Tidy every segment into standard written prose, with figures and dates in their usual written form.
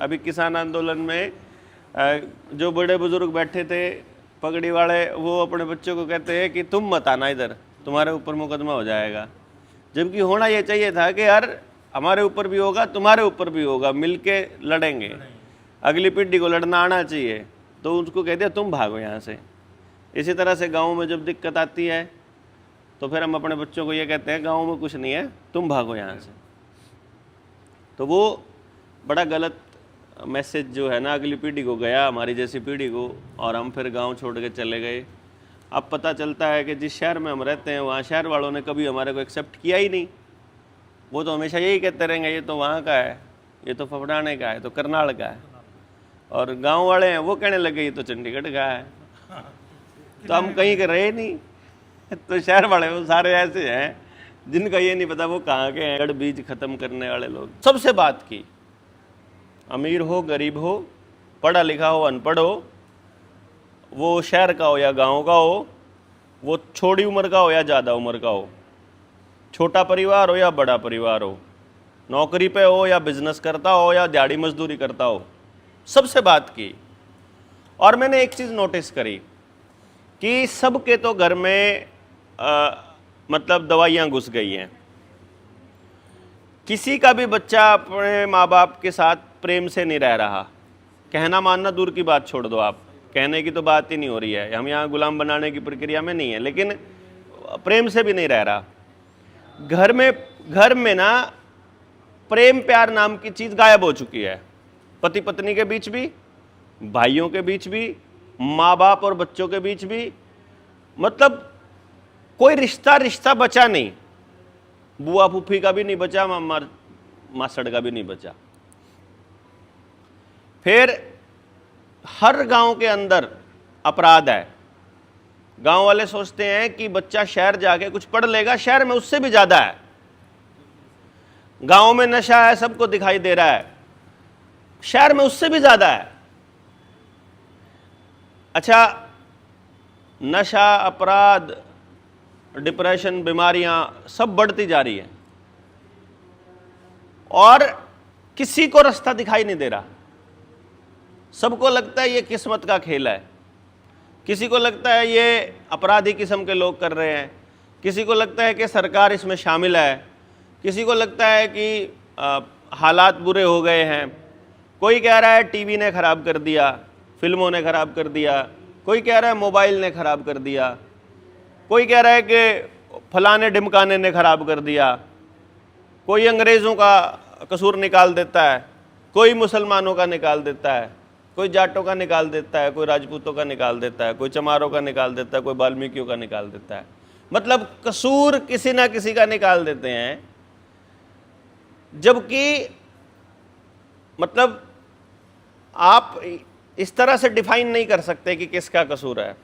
अभी किसान आंदोलन में जो बड़े बुजुर्ग बैठे थे पगड़ी वाले, वो अपने बच्चों को कहते हैं कि तुम मत आना इधर, तुम्हारे ऊपर मुकदमा हो जाएगा। जबकि होना ये चाहिए था कि यार हमारे ऊपर भी होगा, तुम्हारे ऊपर भी होगा, मिलके लड़ेंगे, अगली पीढ़ी को लड़ना आना चाहिए। तो उसको कह दिया तुम भागो यहाँ से। इसी तरह से गाँव में जब दिक्कत आती है तो फिर हम अपने बच्चों को ये कहते हैं गाँव में कुछ नहीं है, तुम भागो यहाँ से। तो वो बड़ा गलत मैसेज जो है ना अगली पीढ़ी को गया, हमारी जैसी पीढ़ी को, और हम फिर गांव छोड़ के चले गए। अब पता चलता है कि जिस शहर में हम रहते हैं वहाँ शहर वालों ने कभी हमारे को एक्सेप्ट किया ही नहीं। वो तो हमेशा यही कहते रहेंगे ये तो वहाँ का है, ये तो फफड़ाने का है, तो करनाल का है। और गांव वाले हैं वो कहने लगे ये तो चंडीगढ़ का है। तो हम कहीं के रहे नहीं। तो शहर वाले वो सारे ऐसे हैं जिनका ये नहीं पता वो कहाँ के हैं। जड़ बीज खत्म करने वाले लोग। सबसे बात की, अमीर हो गरीब हो, पढ़ा लिखा हो अनपढ़ हो, वो शहर का हो या गांव का हो, वो छोटी उम्र का हो या ज़्यादा उम्र का हो, छोटा परिवार हो या बड़ा परिवार हो, नौकरी पे हो या बिजनेस करता हो या दिहाड़ी मजदूरी करता हो, सबसे बात की। और मैंने एक चीज़ नोटिस करी कि सबके तो घर में मतलब दवाइयाँ घुस गई हैं। किसी का भी बच्चा अपने माँ बाप के साथ प्रेम से नहीं रह रहा। कहना मानना दूर की बात छोड़ दो, आप कहने की तो बात ही नहीं हो रही है, हम यहाँ गुलाम बनाने की प्रक्रिया में नहीं है, लेकिन प्रेम से भी नहीं रह रहा। घर में ना प्रेम प्यार नाम की चीज़ गायब हो चुकी है। पति पत्नी के बीच भी, भाइयों के बीच भी, माँ बाप और बच्चों के बीच भी, मतलब कोई रिश्ता बचा नहीं। बुआ फूफी का भी नहीं बचा, मासड़ का भी नहीं बचा। फिर हर गांव के अंदर अपराध है। गांव वाले सोचते हैं कि बच्चा शहर जाके कुछ पढ़ लेगा, शहर में उससे भी ज्यादा है। गांव में नशा है, सबको दिखाई दे रहा है, शहर में उससे भी ज्यादा है। अच्छा, नशा, अपराध, डिप्रेशन, बीमारियां सब बढ़ती जा रही है और किसी को रास्ता दिखाई नहीं दे रहा। सबको लगता है ये किस्मत का खेल है, किसी को लगता है ये अपराधी किस्म के लोग कर रहे हैं, किसी को लगता है कि सरकार इसमें शामिल है, किसी को लगता है कि हालात बुरे हो गए हैं। कोई कह रहा है टीवी ने ख़राब कर दिया, फिल्मों ने ख़राब कर दिया, कोई कह रहा है मोबाइल ने ख़राब कर दिया, कोई कह रहा है कि फलाने ढिमकाने ने ख़राब कर दिया, कोई अंग्रेज़ों का कसूर निकाल देता है, कोई मुसलमानों का निकाल देता है, कोई जाटों का निकाल देता है, कोई राजपूतों का निकाल देता है, कोई चमारों का निकाल देता है, कोई वाल्मीकियों का निकाल देता है। मतलब कसूर किसी ना किसी का निकाल देते हैं। जबकि मतलब आप इस तरह से डिफाइन नहीं कर सकते कि किसका कसूर है।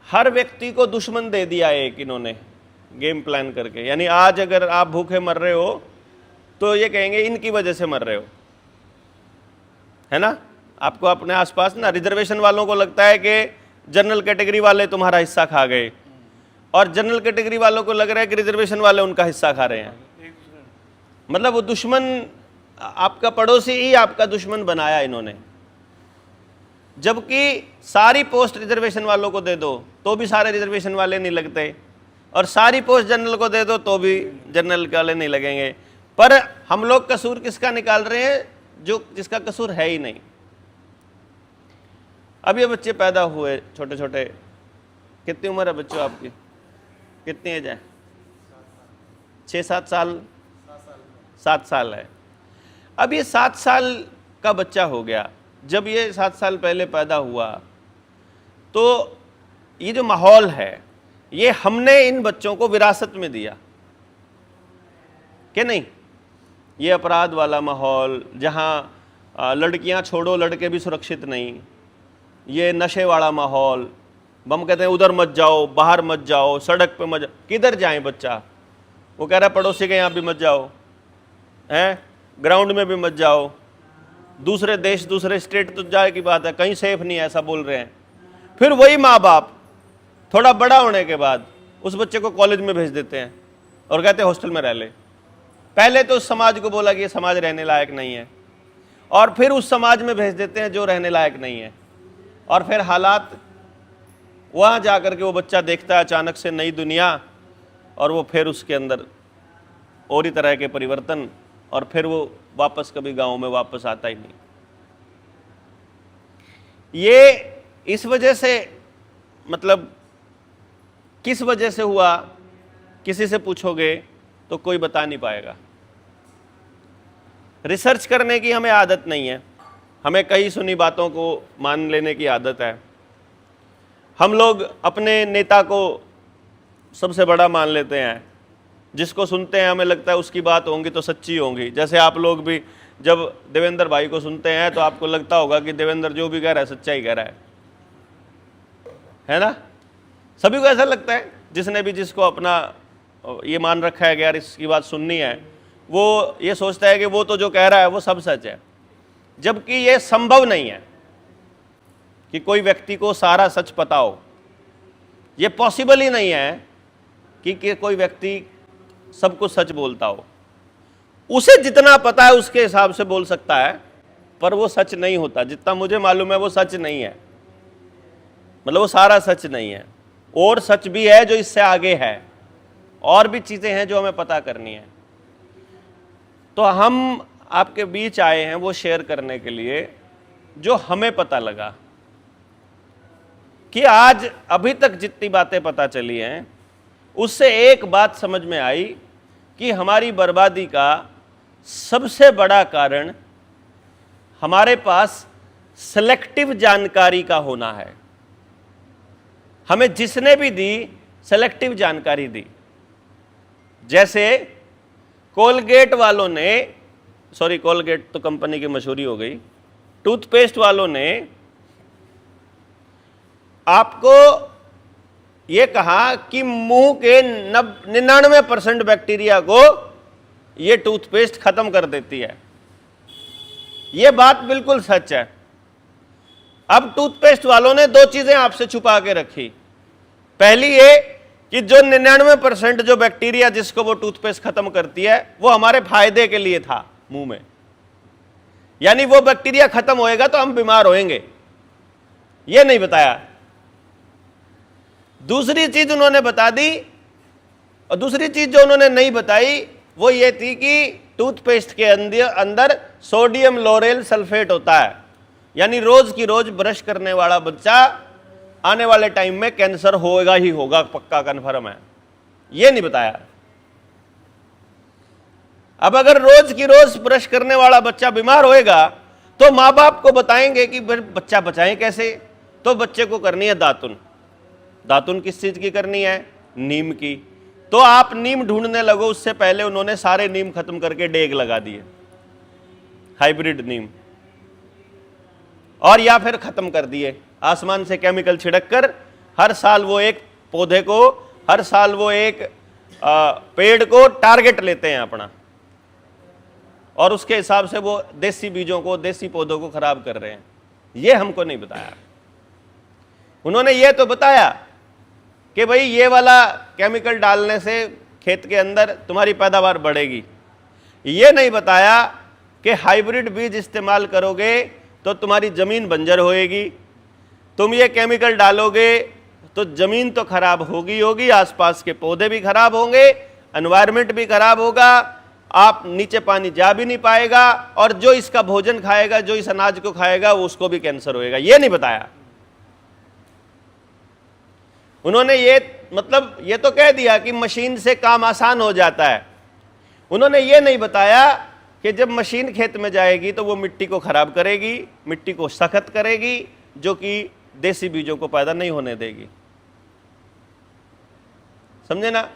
हर व्यक्ति को दुश्मन दे दिया एक इन्होंने गेम प्लान करके। यानी आज अगर आप भूखे मर रहे हो तो ये कहेंगे इनकी वजह से मर रहे हो, है ना। आपको अपने आसपास ना रिजर्वेशन वालों को लगता है कि जनरल कैटेगरी वाले तुम्हारा हिस्सा खा गए, और जनरल कैटेगरी वालों को लग रहा है कि रिजर्वेशन वाले उनका हिस्सा खा रहे हैं। मतलब वो दुश्मन, आपका पड़ोसी ही आपका दुश्मन बनाया इन्होंने। जबकि सारी पोस्ट रिजर्वेशन वालों को दे दो तो भी सारे रिजर्वेशन वाले नहीं लगते, और सारी पोस्ट जनरल को दे दो तो भी जनरल वाले नहीं लगेंगे। पर हम लोग कसूर किसका निकाल रहे हैं? जो जिसका कसूर है ही नहीं। अब ये बच्चे पैदा हुए छोटे छोटे, कितनी उम्र है बच्चों आपकी? कितनी एज है? 6-7 साल? 7 साल है। अब ये 7 साल का बच्चा हो गया। जब ये 7 साल पहले पैदा हुआ तो ये जो माहौल है ये हमने इन बच्चों को विरासत में दिया कि नहीं। ये अपराध वाला माहौल, जहाँ लड़कियां छोड़ो लड़के भी सुरक्षित नहीं, ये नशे वाला माहौल, हम कहते हैं उधर मत जाओ, बाहर मत जाओ, सड़क पे मत जाओ। किधर जाएं बच्चा? वो कह रहा है पड़ोसी के यहाँ भी मत जाओ, हैं, ग्राउंड में भी मत जाओ, दूसरे देश दूसरे स्टेट तो जाए की बात है, कहीं सेफ नहीं है, ऐसा बोल रहे हैं। फिर वही माँ बाप थोड़ा बड़ा होने के बाद उस बच्चे को कॉलेज में भेज देते हैं और कहते हैं हॉस्टल में रह ले। पहले तो उस समाज को बोला कि ये समाज रहने लायक नहीं है, और फिर उस समाज में भेज देते हैं जो रहने लायक नहीं है, और फिर हालात वहाँ जाकर के वो बच्चा देखता है अचानक से नई दुनिया, और वो फिर उसके अंदर और ही तरह के परिवर्तन, और फिर वो वापस कभी गांव में वापस आता ही नहीं। ये इस वजह से, मतलब किस वजह से हुआ, किसी से पूछोगे तो कोई बता नहीं पाएगा। रिसर्च करने की हमें आदत नहीं है, हमें कई सुनी बातों को मान लेने की आदत है। हम लोग अपने नेता को सबसे बड़ा मान लेते हैं, जिसको सुनते हैं हमें लगता है उसकी बात होंगी तो सच्ची होंगी। जैसे आप लोग भी जब देवेंद्र भाई को सुनते हैं तो आपको लगता होगा कि देवेंद्र जो भी कह रहा है सच्चा ही कह रहा है ना? सभी को ऐसा लगता है, जिसने भी जिसको अपना ये मान रखा है कि यार इसकी बात सुननी है, वो ये सोचता है कि वो तो जो कह रहा है वो सब सच है। जबकि ये संभव नहीं है कि कोई व्यक्ति को सारा सच पता हो। ये पॉसिबल ही नहीं है कि कोई व्यक्ति सब कुछ सच बोलता हो। उसे जितना पता है उसके हिसाब से बोल सकता है, पर वो सच नहीं होता। जितना मुझे मालूम है वो सच नहीं है, मतलब वो सारा सच नहीं है। और सच भी है जो इससे आगे है, और भी चीजें हैं जो हमें पता करनी है। तो हम आपके बीच आए हैं वो शेयर करने के लिए जो हमें पता लगा कि आज अभी तक जितनी बातें पता चली हैं उससे एक बात समझ में आई कि हमारी बर्बादी का सबसे बड़ा कारण हमारे पास सेलेक्टिव जानकारी का होना है। हमें जिसने भी दी सेलेक्टिव जानकारी दी। जैसे कोलगेट वालों ने, सॉरी कोलगेट तो कंपनी की मशहूरी हो गई, टूथपेस्ट वालों ने आपको ये कहा कि मुंह के 99% बैक्टीरिया को ये टूथपेस्ट खत्म कर देती है। ये बात बिल्कुल सच है। अब टूथपेस्ट वालों ने दो चीजें आपसे छुपा के रखी। पहली ये कि जो 99% जो बैक्टीरिया जिसको वो टूथपेस्ट खत्म करती है वो हमारे फायदे के लिए था मुंह में, यानी वो बैक्टीरिया खत्म होएगा तो हम बीमार होएंगे, ये नहीं बताया। दूसरी चीज उन्होंने बता दी, और दूसरी चीज जो उन्होंने नहीं बताई वो ये थी कि टूथपेस्ट के अंदर सोडियम लोरेल सल्फेट होता है, यानी रोज की रोज ब्रश करने वाला बच्चा आने वाले टाइम में कैंसर होगा ही होगा, पक्का कन्फर्म है। ये नहीं बताया। अब अगर रोज की रोज ब्रश करने वाला बच्चा बीमार होएगा तो माँ बाप को बताएंगे कि बच्चा बचाएं कैसे, तो बच्चे को करनी है दातुन। दातुन किस चीज की करनी है? नीम की। तो आप नीम ढूंढने लगो, उससे पहले उन्होंने सारे नीम खत्म करके डेग लगा दिए, हाइब्रिड नीम, और या फिर खत्म कर दिए आसमान से केमिकल छिड़क कर। हर साल वो एक पौधे को, हर साल वो एक पेड़ को टारगेट लेते हैं अपना, और उसके हिसाब से वो देसी बीजों को, देसी पौधों को खराब कर रहे हैं। ये हमको नहीं बताया। उन्होंने ये तो बताया कि भाई ये वाला केमिकल डालने से खेत के अंदर तुम्हारी पैदावार बढ़ेगी। ये नहीं बताया कि हाइब्रिड बीज इस्तेमाल करोगे तो तुम्हारी जमीन बंजर होएगी, तुम ये केमिकल डालोगे तो जमीन तो खराब होगी, आसपास के पौधे भी खराब होंगे, एनवायरनमेंट भी खराब होगा, आप नीचे पानी जा भी नहीं पाएगा, और जो इसका भोजन खाएगा, जो इस अनाज को खाएगा, वो उसको भी कैंसर होएगा। ये नहीं बताया उन्होंने। ये तो कह दिया कि मशीन से काम आसान हो जाता है। उन्होंने ये नहीं बताया कि जब मशीन खेत में जाएगी तो वो मिट्टी को खराब करेगी, मिट्टी को सख्त करेगी, जो कि देसी बीजों को पैदा नहीं होने देगी। समझे ना?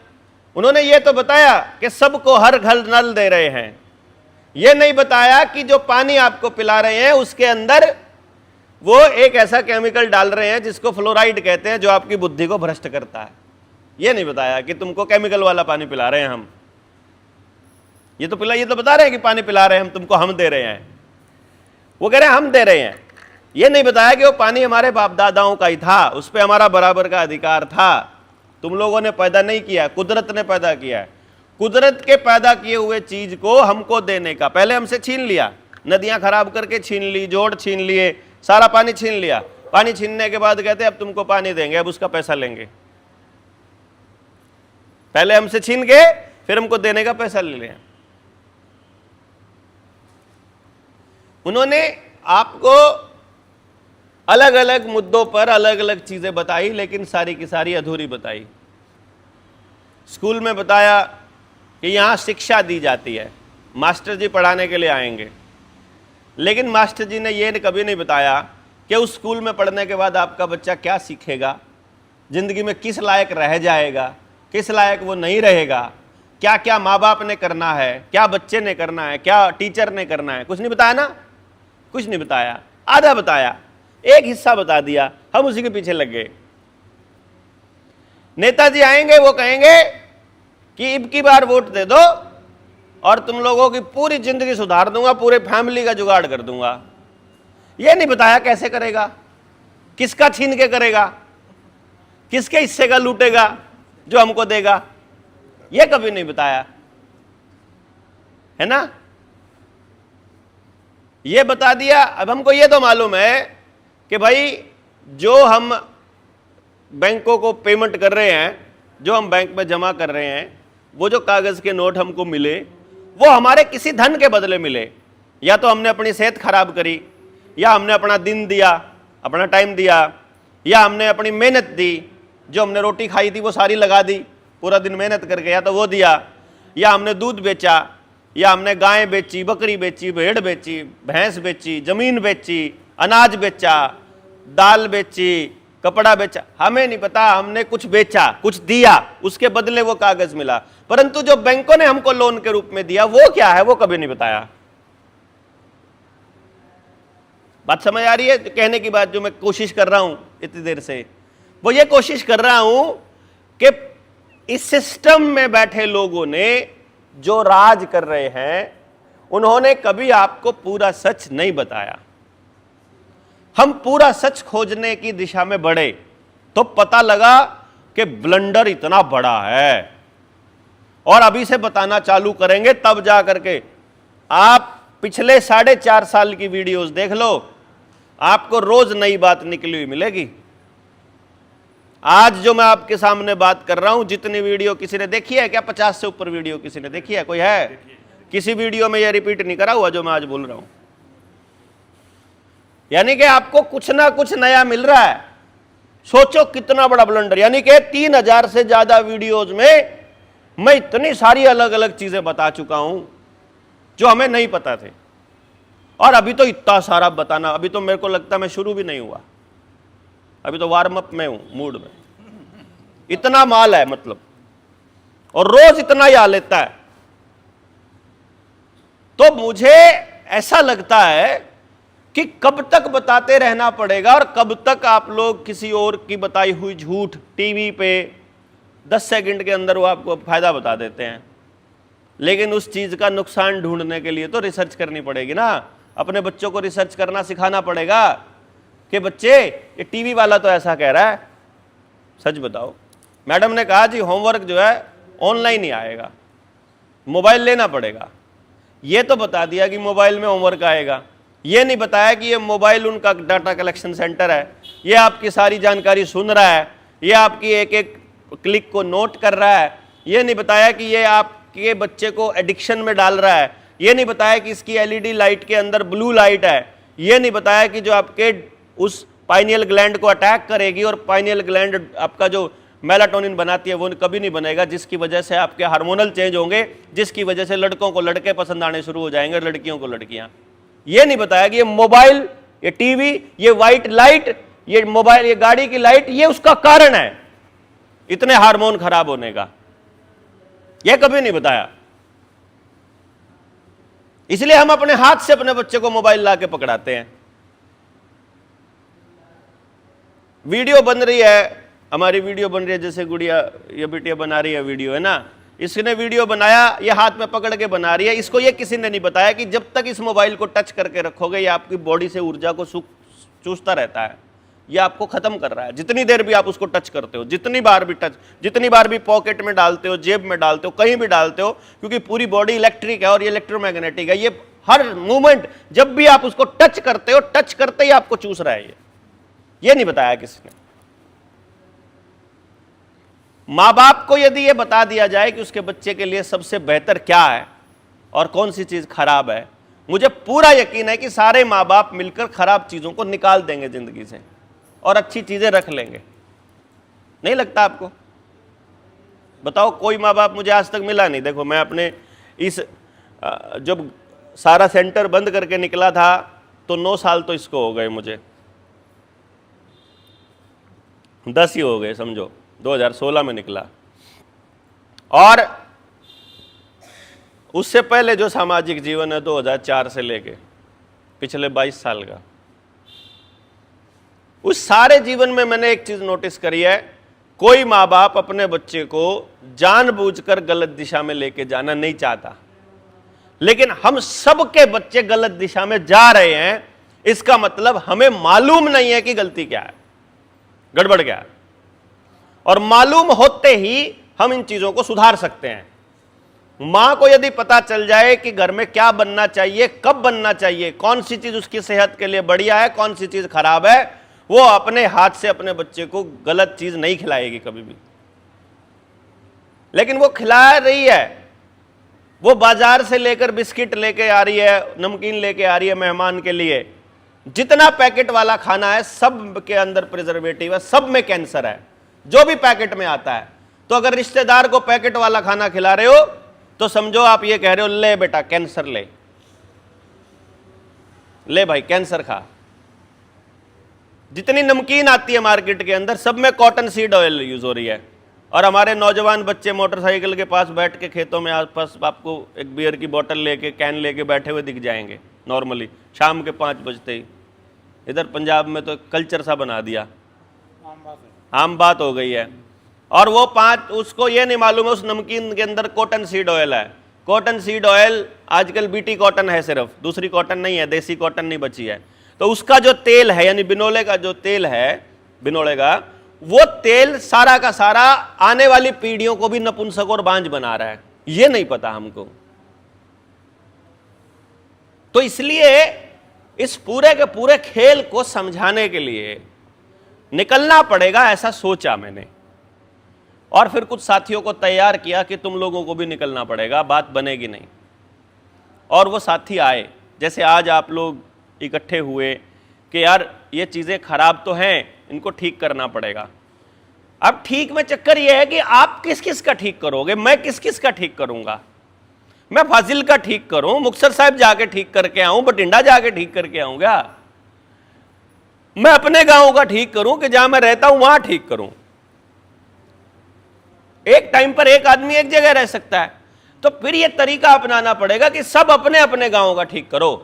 उन्होंने ये तो बताया कि सबको हर घर नल दे रहे हैं। ये नहीं बताया कि जो पानी आपको पिला रहे हैं उसके अंदर वो एक ऐसा केमिकल डाल रहे हैं जिसको फ्लोराइड कहते हैं, जो आपकी बुद्धि को भ्रष्ट करता है। ये नहीं बताया कि तुमको केमिकल वाला पानी पिला रहे हैं हम। ये तो बता रहे हैं कि पानी पिला रहे हैं हम तुमको, हम दे रहे हैं। वो कह रहे हैं हम दे रहे हैं। ये नहीं बताया कि वो पानी हमारे बाप दादाओं का ही था, उस पर हमारा बराबर का अधिकार था। तुम लोगों ने पैदा नहीं किया, कुदरत ने पैदा किया है। कुदरत के पैदा किए हुए चीज को हमको देने का, पहले हमसे छीन लिया, नदियां खराब करके छीन ली, जोड़ छीन लिए, सारा पानी छीन लिया। पानी छीनने के बाद कहते अब तुमको पानी देंगे, अब उसका पैसा लेंगे। पहले हमसे छीन के फिर हमको देने का पैसा ले लिया। उन्होंने आपको अलग अलग मुद्दों पर अलग अलग चीजें बताई, लेकिन सारी की सारी अधूरी बताई। स्कूल में बताया कि यहां शिक्षा दी जाती है, मास्टर जी पढ़ाने के लिए आएंगे, लेकिन मास्टर जी ने यह कभी नहीं बताया कि उस स्कूल में पढ़ने के बाद आपका बच्चा क्या सीखेगा, जिंदगी में किस लायक रह जाएगा, किस लायक वो नहीं रहेगा, क्या क्या माँ बाप ने करना है, क्या बच्चे ने करना है, क्या टीचर ने करना है। कुछ नहीं बताया ना, कुछ नहीं बताया, आधा बताया, एक हिस्सा बता दिया, हम उसी के पीछे लग गए। नेताजी आएंगे, वो कहेंगे कि अब की बार वोट दे दो और तुम लोगों की पूरी जिंदगी सुधार दूंगा, पूरे फैमिली का जुगाड़ कर दूंगा। ये नहीं बताया कैसे करेगा, किसका छीन के करेगा, किसके हिस्से का लूटेगा जो हमको देगा, ये कभी नहीं बताया, है ना। ये बता दिया। अब हमको ये तो मालूम है कि भाई जो हम बैंकों को पेमेंट कर रहे हैं, जो हम बैंक में जमा कर रहे हैं, वो जो कागज के नोट हमको मिले, वो हमारे किसी धन के बदले मिले। या तो हमने अपनी सेहत खराब करी, या हमने अपना दिन दिया, अपना टाइम दिया, या हमने अपनी मेहनत दी, जो हमने रोटी खाई थी वो सारी लगा दी पूरा दिन मेहनत करके, या तो वो दिया, या हमने दूध बेचा, या हमने गाय बेची, बकरी बेची, भेड़ बेची, भैंस बेची, जमीन बेची, अनाज बेचा, दाल बेची, कपड़ा बेचा, हमें नहीं पता, हमने कुछ बेचा, कुछ दिया, उसके बदले वो कागज मिला। परंतु जो बैंकों ने हमको लोन के रूप में दिया वो क्या है, वो कभी नहीं बताया। बात समझ आ रही है कहने की बात? जो मैं कोशिश कर रहा हूं इतनी देर से, वो ये कोशिश कर रहा हूं कि इस सिस्टम में बैठे लोगों ने जो राज कर रहे हैं, उन्होंने कभी आपको पूरा सच नहीं बताया। हम पूरा सच खोजने की दिशा में बढ़े तो पता लगा कि ब्लंडर इतना बड़ा है, और अभी से बताना चालू करेंगे तब जा करके। आप पिछले 4.5 साल की वीडियोस देख लो, आपको रोज नई बात निकली हुई मिलेगी। आज जो मैं आपके सामने बात कर रहा हूं, जितनी वीडियो किसी ने देखी है क्या? 50 से ऊपर वीडियो किसी ने देखी है? कोई है? किसी वीडियो में यह रिपीट नहीं करा हुआ जो मैं आज बोल रहा हूं। यानी कि आपको कुछ ना कुछ नया मिल रहा है। सोचो कितना बड़ा ब्लंडर। यानी कि 3000 से ज्यादा वीडियोज में मैं इतनी सारी अलग अलग चीजें बता चुका हूं जो हमें नहीं पता थे, और अभी तो इतना सारा बताना, अभी तो मेरे को लगता है मैं शुरू भी नहीं हुआ, अभी तो वार्म अप में हूं, मूड में। इतना माल है मतलब, और रोज इतना ही आ लेता है। तो मुझे ऐसा लगता है कि कब तक बताते रहना पड़ेगा, और कब तक आप लोग किसी और की बताई हुई झूठ टीवी पे 10 सेकंड के अंदर वो आपको फायदा बता देते हैं। लेकिन उस चीज का नुकसान ढूंढने के लिए तो रिसर्च करनी पड़ेगी ना। अपने बच्चों को रिसर्च करना सिखाना पड़ेगा कि बच्चे ये टीवी वाला तो ऐसा कह रहा है, सच बताओ। मैडम ने कहा जी होमवर्क जो है ऑनलाइन ही आएगा, मोबाइल लेना पड़ेगा। ये तो बता दिया कि मोबाइल में होमवर्क आएगा, ये नहीं बताया कि ये मोबाइल उनका डाटा कलेक्शन सेंटर है, ये आपकी सारी जानकारी सुन रहा है, ये आपकी एक एक क्लिक को नोट कर रहा है। ये नहीं बताया कि ये आपके बच्चे को एडिक्शन में डाल रहा है, ये नहीं बताया कि इसकी एलईडी लाइट के अंदर ब्लू लाइट है, ये नहीं बताया कि जो आपके उस पाइनियल ग्लैंड को अटैक करेगी, और पाइनियल ग्लैंड आपका जो मेलाटोनिन बनाती है वो कभी नहीं बनेगा, जिसकी वजह से आपके हार्मोनल चेंज होंगे, जिसकी वजह से लड़कों को लड़के पसंद आने शुरू हो जाएंगे, लड़कियों को लड़कियां। ये नहीं बताया कि ये मोबाइल, ये टीवी, ये व्हाइट लाइट, ये मोबाइल, ये गाड़ी की लाइट, ये उसका कारण है इतने हार्मोन खराब होने का। यह कभी नहीं बताया। इसलिए हम अपने हाथ से अपने बच्चे को मोबाइल ला के पकड़ाते हैं। वीडियो बन रही है, हमारी वीडियो बन रही है, जैसे गुड़िया या बिटिया बना रही है वीडियो, है ना, इसने वीडियो बनाया, ये हाथ में पकड़ के बना रही है। इसको ये किसी ने नहीं बताया कि जब तक इस मोबाइल को टच करके रखोगे ये आपकी बॉडी से ऊर्जा को चूसता रहता है, ये आपको खत्म कर रहा है। जितनी देर भी आप उसको टच करते हो, जितनी बार भी पॉकेट में डालते हो, जेब में डालते हो, कहीं भी डालते हो, क्योंकि पूरी बॉडी इलेक्ट्रिक है और ये इलेक्ट्रोमैग्नेटिक है, ये हर मूवमेंट जब भी आप उसको टच करते हो, टच करते ही आपको चूस रहा है। ये नहीं बताया किसी ने। मां बाप को यदि ये बता दिया जाए कि उसके बच्चे के लिए सबसे बेहतर क्या है और कौन सी चीज खराब है, मुझे पूरा यकीन है कि सारे मां बाप मिलकर खराब चीजों को निकाल देंगे जिंदगी से और अच्छी चीजें रख लेंगे। नहीं लगता आपको? बताओ, कोई माँ बाप मुझे आज तक मिला नहीं। देखो, मैं अपने इस जब सारा सेंटर बंद करके निकला था तो 9 साल तो इसको हो गए, मुझे 10 ही हो गए समझो। 2016 में निकला, और उससे पहले जो सामाजिक जीवन है 2004 से लेके पिछले 22 साल का, उस सारे जीवन में मैंने एक चीज नोटिस करी है, कोई माँ बाप अपने बच्चे को जानबूझकर गलत दिशा में लेके जाना नहीं चाहता, लेकिन हम सबके बच्चे गलत दिशा में जा रहे हैं। इसका मतलब हमें मालूम नहीं है कि गलती क्या है, गड़बड़ क्या है, और मालूम होते ही हम इन चीजों को सुधार सकते हैं। मां को यदि पता चल जाए कि घर में क्या बनना चाहिए, कब बनना चाहिए, कौन सी चीज उसकी सेहत के लिए बढ़िया है, कौन सी चीज खराब है, वो अपने हाथ से अपने बच्चे को गलत चीज नहीं खिलाएगी कभी भी। लेकिन वो खिला रही है, वो बाजार से लेकर बिस्किट लेके आ रही है, नमकीन लेके आ रही है मेहमान के लिए। जितना पैकेट वाला खाना है सब के अंदर प्रिजर्वेटिव है, सब में कैंसर है, जो भी पैकेट में आता है। तो अगर रिश्तेदार को पैकेट वाला खाना खिला रहे हो तो समझो आप ये कह रहे हो, ले बेटा कैंसर ले भाई कैंसर खा। जितनी नमकीन आती है मार्केट के अंदर सब में कॉटन सीड ऑयल यूज हो रही है, और हमारे नौजवान बच्चे मोटरसाइकिल के पास बैठ के खेतों में आसपास आपको एक बियर की बोतल लेके, कैन लेके बैठे हुए दिख जाएंगे नॉर्मली शाम के 5 बजते ही। इधर पंजाब में तो कल्चर सा बना दिया, आम बात हो गई है। और वो 5, उसको ये नहीं मालूम है उस नमकीन के अंदर कॉटन सीड ऑयल है। कॉटन सीड ऑयल आजकल बीटी कॉटन है, सिर्फ दूसरी कॉटन नहीं है, देसी कॉटन नहीं बची है। तो उसका जो तेल है, यानी बिनोले का जो तेल है, बिनोले का वो तेल सारा का सारा आने वाली पीढ़ियों को भी नपुंसक और बांझ बना रहा है, ये नहीं पता हमको। तो इसलिए इस पूरे के पूरे खेल को समझाने के लिए निकलना पड़ेगा, ऐसा सोचा मैंने। और फिर कुछ साथियों को तैयार किया कि तुम लोगों को भी निकलना पड़ेगा, बात बनेगी नहीं। और वो साथी आए, जैसे आज आप लोग इकट्ठे हुए कि यार ये चीज़ें खराब तो हैं, इनको ठीक करना पड़ेगा। अब ठीक में चक्कर ये है कि आप किस किस का ठीक करोगे, मैं किस किस का ठीक करूंगा। मैं फाजिल का ठीक करूं, मुक्तसर साहब जाके ठीक करके आऊं, बठिंडा जाके ठीक करके आऊंगा। मैं अपने गांव का ठीक करूं कि जहां मैं रहता हूं वहां ठीक करूं। एक टाइम पर एक आदमी एक जगह रह सकता है, तो फिर यह तरीका अपनाना पड़ेगा कि सब अपने अपने गांव का ठीक करो।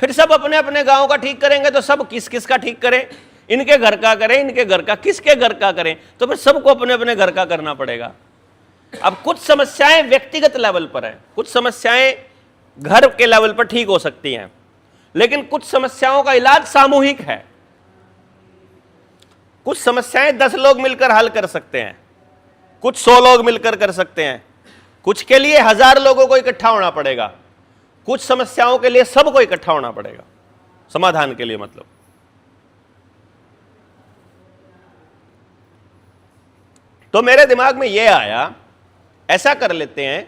फिर सब अपने अपने गांव का ठीक करेंगे तो सब किस किस का ठीक करें, इनके घर का करें, इनके घर का, किसके घर का करें, तो फिर सबको अपने अपने घर का करना पड़ेगा। अब कुछ समस्याएं व्यक्तिगत लेवल पर हैं, कुछ समस्याएं घर के लेवल पर ठीक हो सकती हैं, लेकिन कुछ समस्याओं का इलाज सामूहिक है। कुछ समस्याएं 10 लोग मिलकर हल कर सकते हैं, कुछ 100 लोग मिलकर कर सकते हैं, कुछ के लिए 1000 लोगों को इकट्ठा होना पड़ेगा, कुछ समस्याओं के लिए सबको इकट्ठा होना पड़ेगा समाधान के लिए। मतलब तो मेरे दिमाग में यह आया, ऐसा कर लेते हैं,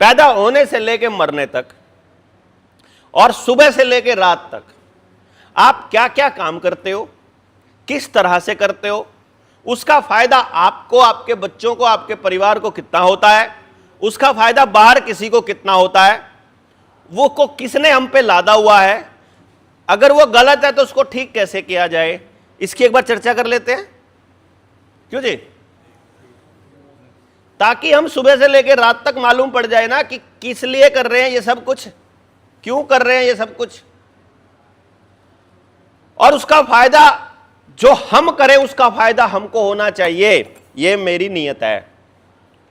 पैदा होने से लेकर मरने तक और सुबह से लेकर रात तक आप क्या क्या काम करते हो, किस तरह से करते हो, उसका फायदा आपको, आपके बच्चों को, आपके परिवार को कितना होता है, उसका फायदा बाहर किसी को कितना होता है, वो को किसने हम पे लादा हुआ है, अगर वो गलत है तो उसको ठीक कैसे किया जाए, इसकी एक बार चर्चा कर लेते हैं। क्यों जी? ताकि हम सुबह से लेकर रात तक मालूम पड़ जाए ना कि किस लिए कर रहे हैं ये सब कुछ, क्यों कर रहे हैं ये सब कुछ, और उसका फायदा जो हम करें उसका फायदा हमको होना चाहिए। ये मेरी नीयत है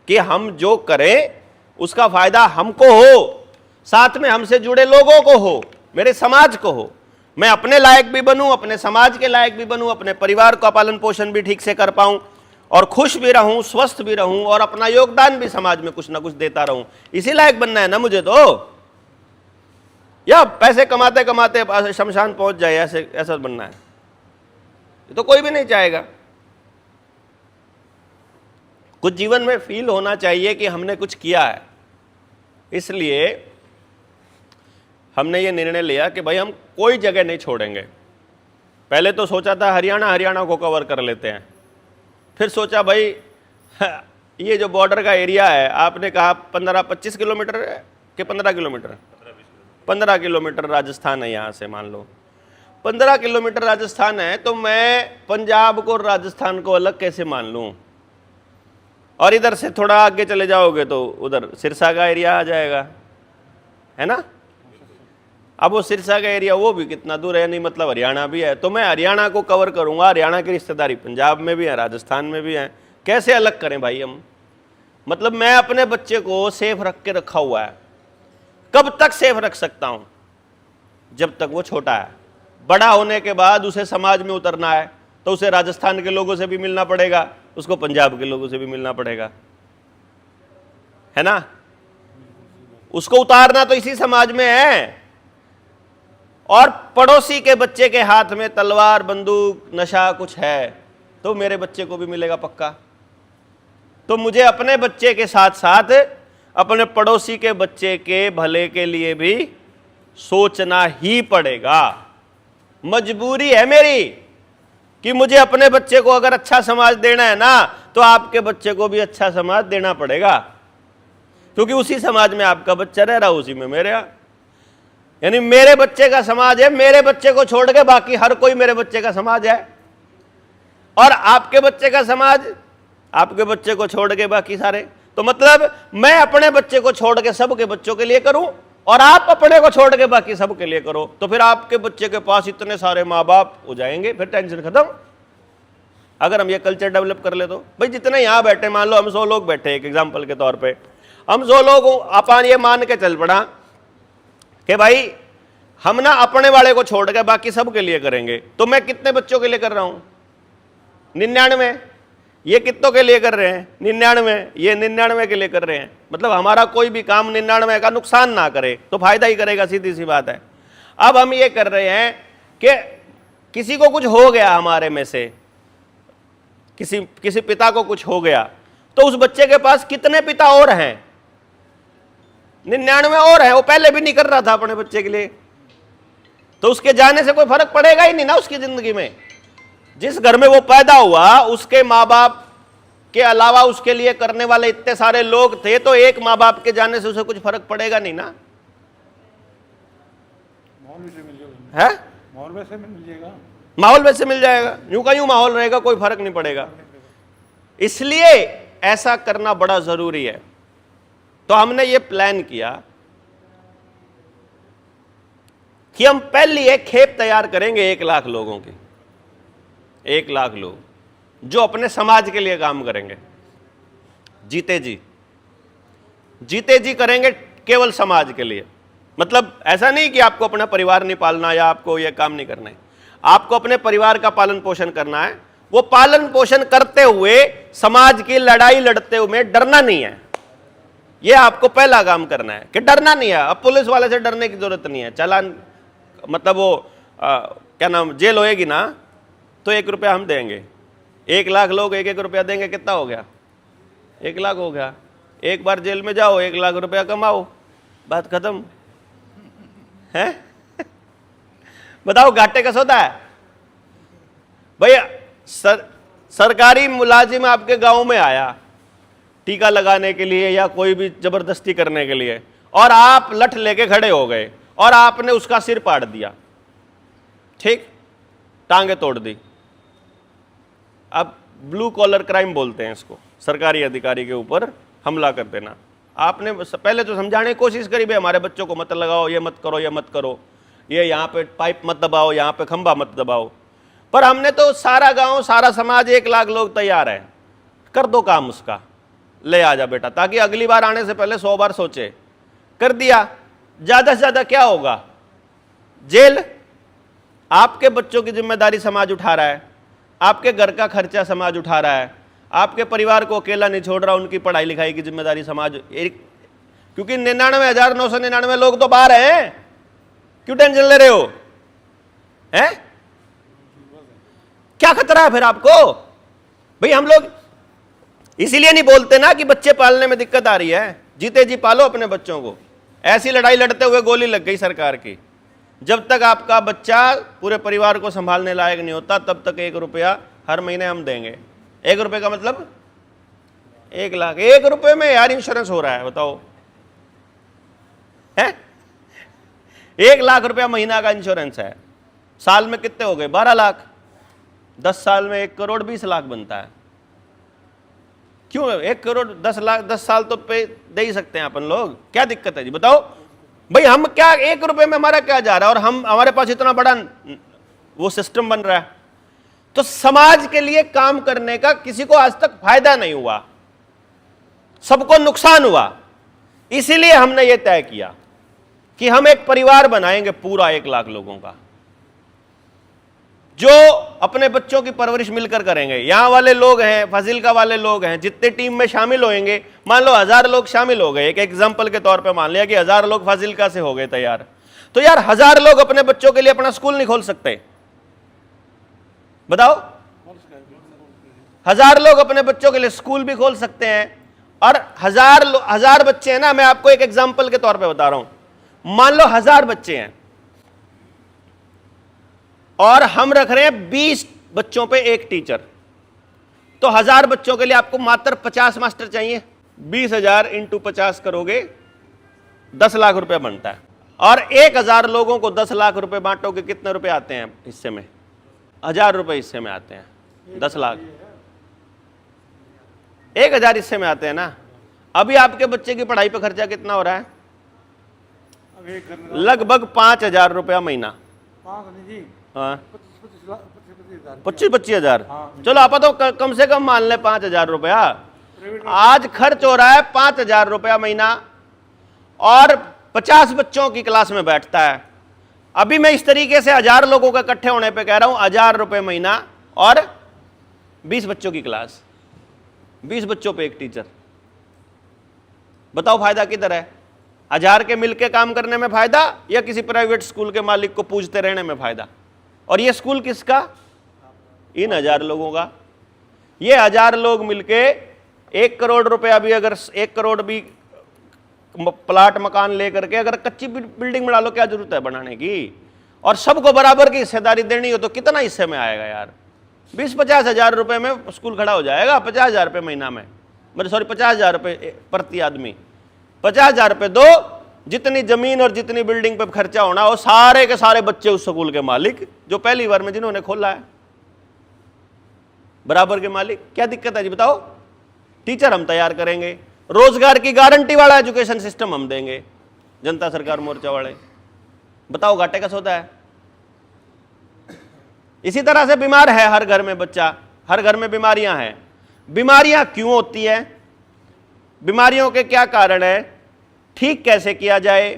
कि हम जो करें उसका फायदा हमको हो, साथ में हमसे जुड़े लोगों को हो, मेरे समाज को हो, मैं अपने लायक भी बनूं, अपने समाज के लायक भी बनूं, अपने परिवार का पालन पोषण भी ठीक से कर पाऊं और खुश भी रहूं, स्वस्थ भी रहूं और अपना योगदान भी समाज में कुछ ना कुछ देता रहूं। इसी लायक बनना है ना मुझे तो, या पैसे कमाते कमाते शमशान पहुंच जाए ऐसे ऐसा बनना है? ये तो कोई भी नहीं चाहेगा। कुछ जीवन में फील होना चाहिए कि हमने कुछ किया है। इसलिए हमने ये निर्णय लिया कि भाई हम कोई जगह नहीं छोड़ेंगे। पहले तो सोचा था हरियाणा को कवर कर लेते हैं, फिर सोचा भाई ये जो बॉर्डर का एरिया है, आपने कहा 15-25 किलोमीटर के 15 किलोमीटर 15 किलोमीटर राजस्थान है, यहाँ से मान लो 15 किलोमीटर राजस्थान है, तो मैं पंजाब को राजस्थान को अलग कैसे मान लूँ? और इधर से थोड़ा आगे चले जाओगे तो उधर सिरसा का एरिया आ जाएगा, है ना? अब वो सिरसा का एरिया वो भी कितना दूर है, नहीं मतलब हरियाणा भी है, तो मैं हरियाणा को कवर करूंगा। हरियाणा की रिश्तेदारी पंजाब में भी है, राजस्थान में भी है, कैसे अलग करें भाई हम? मतलब मैं अपने बच्चे को सेफ रख के रखा हुआ है। कब तक सेफ रख सकता हूं? जब तक वो छोटा है। बड़ा होने के बाद उसे समाज में उतरना है तो उसे राजस्थान के लोगों से भी मिलना पड़ेगा, उसको पंजाब के लोगों से भी मिलना पड़ेगा, है ना? उसको उतारना तो इसी समाज में है। और पड़ोसी के बच्चे के हाथ में तलवार, बंदूक, नशा कुछ है तो मेरे बच्चे को भी मिलेगा पक्का। तो मुझे अपने बच्चे के साथ साथ अपने पड़ोसी के बच्चे के भले के लिए भी सोचना ही पड़ेगा। मजबूरी है मेरी कि मुझे अपने बच्चे को अगर अच्छा समाज देना है ना, तो आपके बच्चे को भी अच्छा समाज देना पड़ेगा, क्योंकि उसी समाज में आपका बच्चा रह रहा, उसी में मेरे। यानी मेरे बच्चे का समाज है, मेरे बच्चे को छोड़ के बाकी हर कोई मेरे बच्चे का समाज है। और आपके बच्चे का समाज, आपके बच्चे को छोड़ के बाकी सारे। तो मतलब मैं अपने बच्चे को छोड़ के सबके बच्चों के लिए करूं और आप अपने को छोड़ के बाकी सबके लिए करो, तो फिर आपके बच्चे के पास इतने सारे माँ बाप हो जाएंगे, फिर टेंशन खत्म। अगर हम ये कल्चर डेवलप कर ले तो भाई जितने यहां बैठे, मान लो हम 100 लोग बैठे, एक एग्जाम्पल के तौर पर हम 100 लोग, अपन ये मान के चल पड़ा कि भाई हम ना अपने वाले को छोड़ के बाकी सब के लिए करेंगे, तो मैं कितने बच्चों के लिए कर रहा हूं? 99। ये कितनों के लिए कर रहे हैं? 99। ये 99 के लिए कर रहे हैं। मतलब हमारा कोई भी काम 99 का नुकसान ना करे तो फायदा ही करेगा, सीधी सी बात है। अब हम ये कर रहे हैं कि किसी को कुछ हो गया, हमारे में से किसी पिता को कुछ हो गया, तो उस बच्चे के पास कितने पिता और हैं? 99 और है। वो पहले भी नहीं कर रहा था अपने बच्चे के लिए, तो उसके जाने से कोई फर्क पड़ेगा ही नहीं ना उसकी जिंदगी में। जिस घर में वो पैदा हुआ, उसके माँ बाप के अलावा उसके लिए करने वाले इतने सारे लोग थे, तो एक माँ बाप के जाने से उसे कुछ फर्क पड़ेगा नहीं ना। है माहौल वैसे मिल जाएगा, माहौल वैसे मिल जाएगा, यूं का यूं माहौल रहेगा, कोई फर्क नहीं पड़ेगा। इसलिए ऐसा करना बड़ा जरूरी है। तो हमने ये प्लान किया कि हम पहली एक खेप तैयार करेंगे 1 लाख लोगों की, 1 लाख लोग जो अपने समाज के लिए काम करेंगे, जीते जी करेंगे केवल समाज के लिए। मतलब ऐसा नहीं कि आपको अपना परिवार नहीं पालना या आपको यह काम नहीं करना है, आपको अपने परिवार का पालन पोषण करना है। वो पालन पोषण करते हुए समाज की लड़ाई लड़ते हुए डरना नहीं है, ये आपको पहला काम करना है कि डरना नहीं है। अब पुलिस वाले से डरने की जरूरत नहीं है। चालान मतलब वो क्या नाम, जेल होएगी ना तो 1 रुपया हम देंगे। 1 लाख लोग 1-1 रुपया देंगे, कितना हो गया? 1 लाख हो गया। एक बार जेल में जाओ, 1 लाख रुपया कमाओ, बात खत्म है। बताओ घाटे का सौदा है भैया। सरकारी मुलाजिम आपके गांव में आया टीका लगाने के लिए या कोई भी जबरदस्ती करने के लिए, और आप लठ लेके खड़े हो गए और आपने उसका सिर पाड़ दिया, ठीक, टांगे तोड़ दी। अब ब्लू कॉलर क्राइम बोलते हैं इसको, सरकारी अधिकारी के ऊपर हमला कर देना। आपने पहले तो समझाने की कोशिश करी, भाई हमारे बच्चों को मत लगाओ, ये मत करो, ये मत करो, ये यहाँ पे पाइप मत दबाओ, यहाँ पे खंभा मत दबाओ। पर हमने तो सारा गांव, सारा समाज, 1 लाख लोग तैयार है, कर दो काम उसका, ले आ जा बेटा, ताकि अगली बार आने से पहले 100 बार सोचे। कर दिया। ज्यादा से ज्यादा क्या होगा? जेल। आपके बच्चों की जिम्मेदारी समाज उठा रहा है, आपके घर का खर्चा समाज उठा रहा है, आपके परिवार को अकेला नहीं छोड़ रहा, उनकी पढ़ाई लिखाई की जिम्मेदारी समाज क्योंकि 99,999 लोग तो बाहर हैं, क्यों टेंशन ले रहे हो? हैं? क्या खतरा है फिर आपको? भाई हम लोग इसीलिए नहीं बोलते ना कि बच्चे पालने में दिक्कत आ रही है। जीते जी पालो अपने बच्चों को। ऐसी लड़ाई लड़ते हुए गोली लग गई सरकार की। जब तक आपका बच्चा पूरे परिवार को संभालने लायक नहीं होता तब तक 1 रुपया हर महीने हम देंगे। 1 रुपये का मतलब 1 लाख। 1 रुपये में यार इंश्योरेंस हो रहा है, बताओ है? 1 लाख रुपया महीना का इंश्योरेंस है। साल में कितने हो गए? 12 लाख। 10 साल में 1 करोड़ 20 लाख बनता है। क्यों 1 करोड़ 10 लाख 10 साल तो पे दे ही सकते हैं अपन लोग, क्या दिक्कत है जी? बताओ भाई, हम क्या 1 रुपए में हमारा क्या जा रहा है? और हमारे पास इतना बड़ा वो सिस्टम बन रहा है। तो समाज के लिए काम करने का किसी को आज तक फायदा नहीं हुआ, सबको नुकसान हुआ। इसीलिए हमने ये तय किया कि हम एक परिवार बनाएंगे पूरा 1 लाख लोगों का, जो अपने बच्चों की परवरिश मिलकर करेंगे। यहां वाले लोग हैं, फाजिल्का वाले लोग हैं, जितने टीम में शामिल होंगे, मान लो 1000 लोग शामिल हो गए, एक एग्जांपल के तौर पे मान लिया कि 1000 लोग फाजिल्का से हो गए तैयार, तो यार 1000 लोग अपने बच्चों के लिए अपना स्कूल नहीं खोल सकते? बताओ, 1000 लोग अपने बच्चों के लिए स्कूल भी खोल सकते हैं। और 1000 बच्चे हैं ना, मैं आपको एक एग्जाम्पल के तौर पर बता रहा हूं। मान लो 1000 बच्चे हैं और हम रख रहे हैं 20 बच्चों पे 1 टीचर, तो 1000 बच्चों के लिए आपको मात्र 50 मास्टर चाहिए। 20,000 इंटू 50 करोगे 10 लाख रुपए बनता है। और 1000 लोगों को 10 लाख रुपए बांटोगे, कितने रुपए आते हैं हिस्से में? 1000 रुपए हिस्से में आते हैं। 10 लाख 1000 हिस्से में आते हैं ना। अभी आपके बच्चे की पढ़ाई पे खर्चा कितना हो रहा है? लगभग 5,000 रुपया महीना। हाँ, 25 हजार। चलो आप तो कम से कम मान ले 5,000 रुपया आज खर्च हो रहा है। 5,000 रुपया महीना और 50 बच्चों की क्लास में बैठता है। अभी मैं इस तरीके से 1000 लोगों के इकट्ठे होने पे कह रहा हूं 1000 रुपये महीना और 20 बच्चों की क्लास, 20 बच्चों पे 1 टीचर। बताओ फायदा किधर है? 1000 के मिलके काम करने में फायदा या किसी प्राइवेट स्कूल के मालिक को पूछते रहने में फायदा? और ये स्कूल किसका? इन 1000 लोगों का। ये 1000 लोग मिलके 1 करोड़ रुपया भी, अगर 1 करोड़ भी प्लाट मकान लेकर के अगर कच्ची बिल्डिंग बना लो, क्या जरूरत है बनाने की? और सबको बराबर की हिस्सेदारी देनी हो तो कितना हिस्से में आएगा यार? 20-50 हजार रुपए में स्कूल खड़ा हो जाएगा। 50,000 रुपये महीना में, मतलब सॉरी 50,000 रुपये प्रति आदमी। 50,000 रुपये दो, जितनी जमीन और जितनी बिल्डिंग पे खर्चा होना, वो सारे के सारे बच्चे उस स्कूल के मालिक, जो पहली बार में जिन्होंने खोला है, बराबर के मालिक। क्या दिक्कत है जी? बताओ। टीचर हम तैयार करेंगे, रोजगार की गारंटी वाला एजुकेशन सिस्टम हम देंगे, जनता सरकार मोर्चा वाले। बताओ घाटे का सौदा है। इसी तरह से बीमार है हर घर में बच्चा, हर घर में बीमारियां हैं। बीमारियां क्यों होती है? बीमारियों के क्या कारण है? ठीक कैसे किया जाए?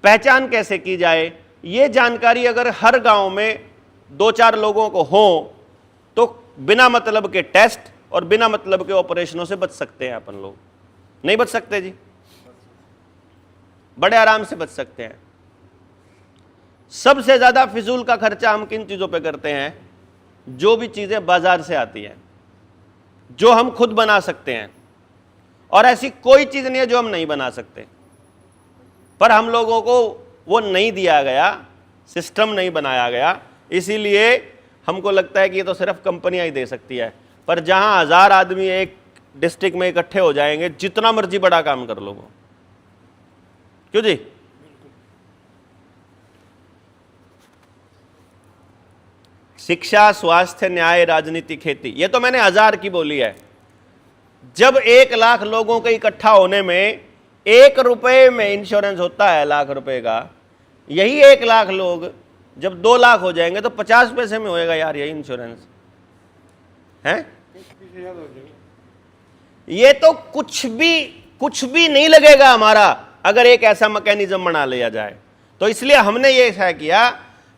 पहचान कैसे की जाए? ये जानकारी अगर हर गांव में 2-4 लोगों को हो तो बिना मतलब के टेस्ट और बिना मतलब के ऑपरेशनों से बच सकते हैं अपन लोग। नहीं बच सकते जी? बड़े आराम से बच सकते हैं। सबसे ज्यादा फिजूल का खर्चा हम किन चीजों पे करते हैं? जो भी चीजें बाजार से आती हैं, जो हम खुद बना सकते हैं, और ऐसी कोई चीज नहीं है जो हम नहीं बना सकते, पर हम लोगों को वो नहीं दिया गया, सिस्टम नहीं बनाया गया। इसीलिए हमको लगता है कि ये तो सिर्फ कंपनियां ही दे सकती है। पर जहां 1000 आदमी एक डिस्ट्रिक्ट में इकट्ठे हो जाएंगे, जितना मर्जी बड़ा काम कर लो वो। क्यों जी? शिक्षा, स्वास्थ्य, न्याय, राजनीति, खेती, ये तो मैंने 1000 की बोली है। जब 1 लाख लोगों के इकट्ठा होने में 1 रुपए में इंश्योरेंस होता है लाख रुपए का, यही 1 लाख लोग जब 2 लाख हो जाएंगे तो 50 पैसे में होएगा यार यही इंश्योरेंस है। ये तो कुछ भी नहीं लगेगा हमारा, अगर एक ऐसा मैकेनिज्म बना लिया जाए। तो इसलिए हमने ये ऐसा किया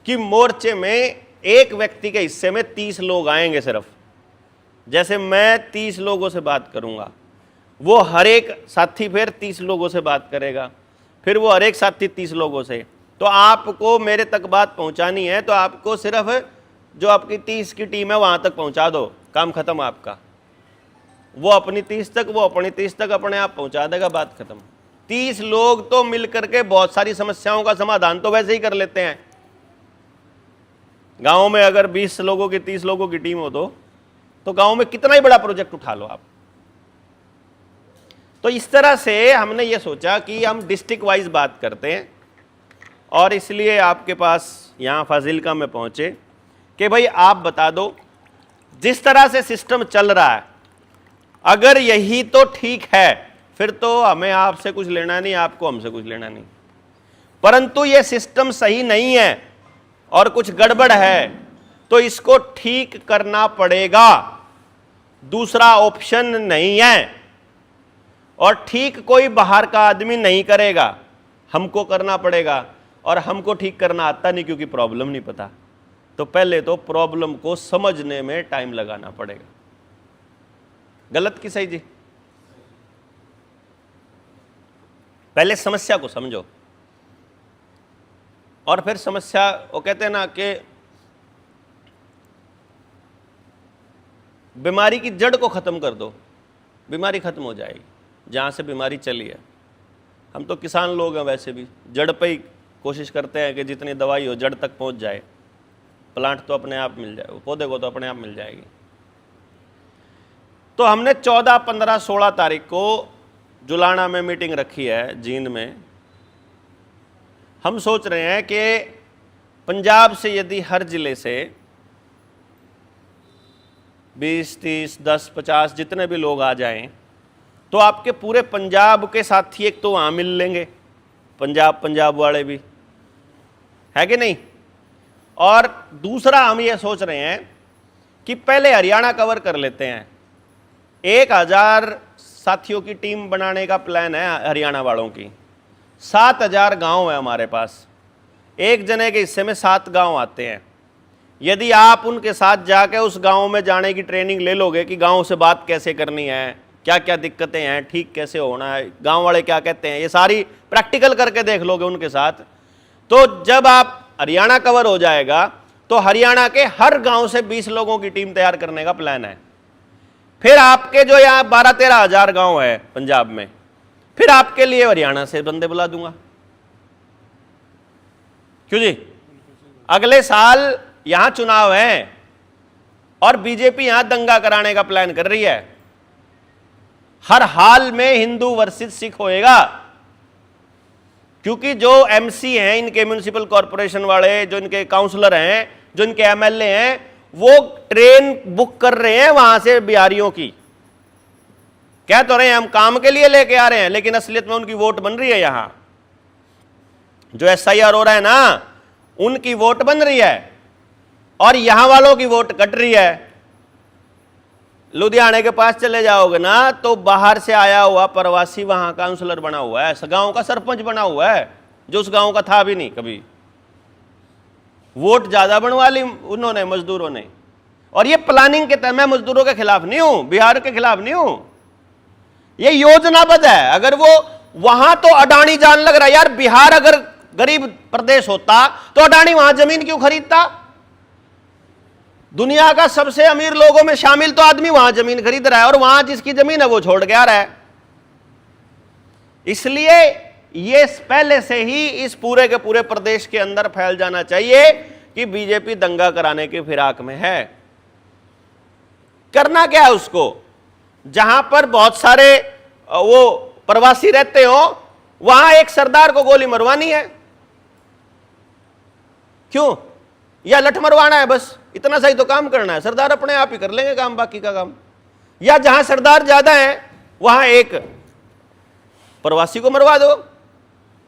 कि मोर्चे में एक व्यक्ति के हिस्से में 30 लोग आएंगे सिर्फ। जैसे मैं 30 लोगों से बात करूंगा, वो हर एक साथी फिर 30 लोगों से बात करेगा, फिर वो हर एक साथी 30 लोगों से। तो आपको मेरे तक बात पहुंचानी है तो आपको सिर्फ जो आपकी 30 की टीम है वहां तक पहुंचा दो, काम खत्म आपका। वो अपनी 30 तक, वो अपनी 30 तक अपने आप पहुंचा देगा, बात खत्म। 30 लोग तो मिलकर के बहुत सारी समस्याओं का समाधान तो वैसे ही कर लेते हैं। गांव में अगर 20 लोगों की 30 लोगों की टीम हो तो गांव में कितना ही बड़ा प्रोजेक्ट उठा लो आप। तो इस तरह से हमने ये सोचा कि हम डिस्ट्रिक्ट वाइज बात करते हैं, और इसलिए आपके पास यहाँ फाजिलका में पहुंचे कि भाई आप बता दो जिस तरह से सिस्टम चल रहा है, अगर यही तो ठीक है फिर तो हमें आपसे कुछ लेना नहीं, आपको हमसे कुछ लेना नहीं। परंतु ये सिस्टम सही नहीं है और कुछ गड़बड़ है, तो इसको ठीक करना पड़ेगा, दूसरा ऑप्शन नहीं है। और ठीक कोई बाहर का आदमी नहीं करेगा, हमको करना पड़ेगा। और हमको ठीक करना आता नहीं क्योंकि प्रॉब्लम नहीं पता, तो पहले तो प्रॉब्लम को समझने में टाइम लगाना पड़ेगा। गलत कि सही जी? पहले समस्या को समझो और फिर समस्या, वो कहते हैं ना कि बीमारी की जड़ को खत्म कर दो, बीमारी खत्म हो जाएगी जहां से बीमारी चली है। हम तो किसान लोग हैं, वैसे भी जड़ पे ही कोशिश करते हैं कि जितनी दवाई हो जड़ तक पहुंच जाए। प्लांट तो अपने आप मिल जाए, पौधे को तो अपने आप मिल जाएगी। तो हमने 14, 15, 16 तारीख को जुलाना में मीटिंग रखी है, जींद में। हम सोच रहे हैं कि पंजाब से यदि हर जिले से 20, 30, 10, 50 जितने भी लोग आ जाएं तो आपके पूरे पंजाब के साथी एक तो वहाँ मिल लेंगे, पंजाब वाले भी, है कि नहीं। और दूसरा हम ये सोच रहे हैं कि पहले हरियाणा कवर कर लेते हैं। 1000 साथियों की टीम बनाने का प्लान है हरियाणा वालों की। 7000 गांव है हमारे पास, एक जने के हिस्से में 7 गांव आते हैं। यदि आप उनके साथ जाके उस गांव में जाने की ट्रेनिंग ले लोगे कि गांव से बात कैसे करनी है, क्या क्या दिक्कतें हैं, ठीक कैसे होना है, गांव वाले क्या कहते हैं, ये सारी प्रैक्टिकल करके देख लोगे उनके साथ, तो जब आप हरियाणा कवर हो जाएगा तो हरियाणा के हर गांव से 20 लोगों की टीम तैयार करने का प्लान है। फिर आपके जो यहाँ 12-13 हजार गांव है पंजाब में, फिर आपके लिए हरियाणा से बंदे बुला दूंगा। क्यों जी? अगले साल यहां चुनाव है और बीजेपी यहां दंगा कराने का प्लान कर रही है। हर हाल में हिंदू वर्सेस सिख होएगा, क्योंकि जो एमसी हैं, इनके म्युनिसिपल कॉरपोरेशन वाले, जो इनके काउंसलर हैं, जो इनके एमएलए हैं, वो ट्रेन बुक कर रहे हैं वहां से बिहारियों की। कह तो रहे हैं हम काम के लिए लेके आ रहे हैं, लेकिन असलियत में उनकी वोट बन रही है। यहां जो एसआईआर हो रहा है ना, उनकी वोट बन रही है और यहां वालों की वोट कट रही है। लुधियाने के पास चले जाओगे ना तो बाहर से आया हुआ प्रवासी वहां काउंसलर बना हुआ है, गांव का सरपंच बना हुआ है, जो उस गांव का था भी नहीं कभी। वोट ज्यादा बनवा ली उन्होंने, मजदूरों ने। और ये प्लानिंग के तहत, मैं मजदूरों के खिलाफ नहीं हूं, बिहार के खिलाफ नहीं हूं, ये योजनाबद्ध है। अगर वो वहां तो अडानी जान लग रहा है यार, बिहार अगर गरीब प्रदेश होता तो अडानी वहां जमीन क्यों खरीदता? दुनिया का सबसे अमीर लोगों में शामिल तो आदमी वहां जमीन खरीद रहा है, और वहां जिसकी जमीन है वो छोड़ के आ रहा है। इसलिए ये पहले से ही इस पूरे के पूरे प्रदेश के अंदर फैल जाना चाहिए कि बीजेपी दंगा कराने की फिराक में है। करना क्या है उसको? जहां पर बहुत सारे वो प्रवासी रहते हो वहां एक सरदार को गोली मरवानी है। क्यों? या लठ मरवाना है, बस इतना सही तो काम करना है। सरदार अपने आप ही कर लेंगे काम, बाकी का काम। या जहां सरदार ज्यादा है वहां एक प्रवासी को मरवा दो,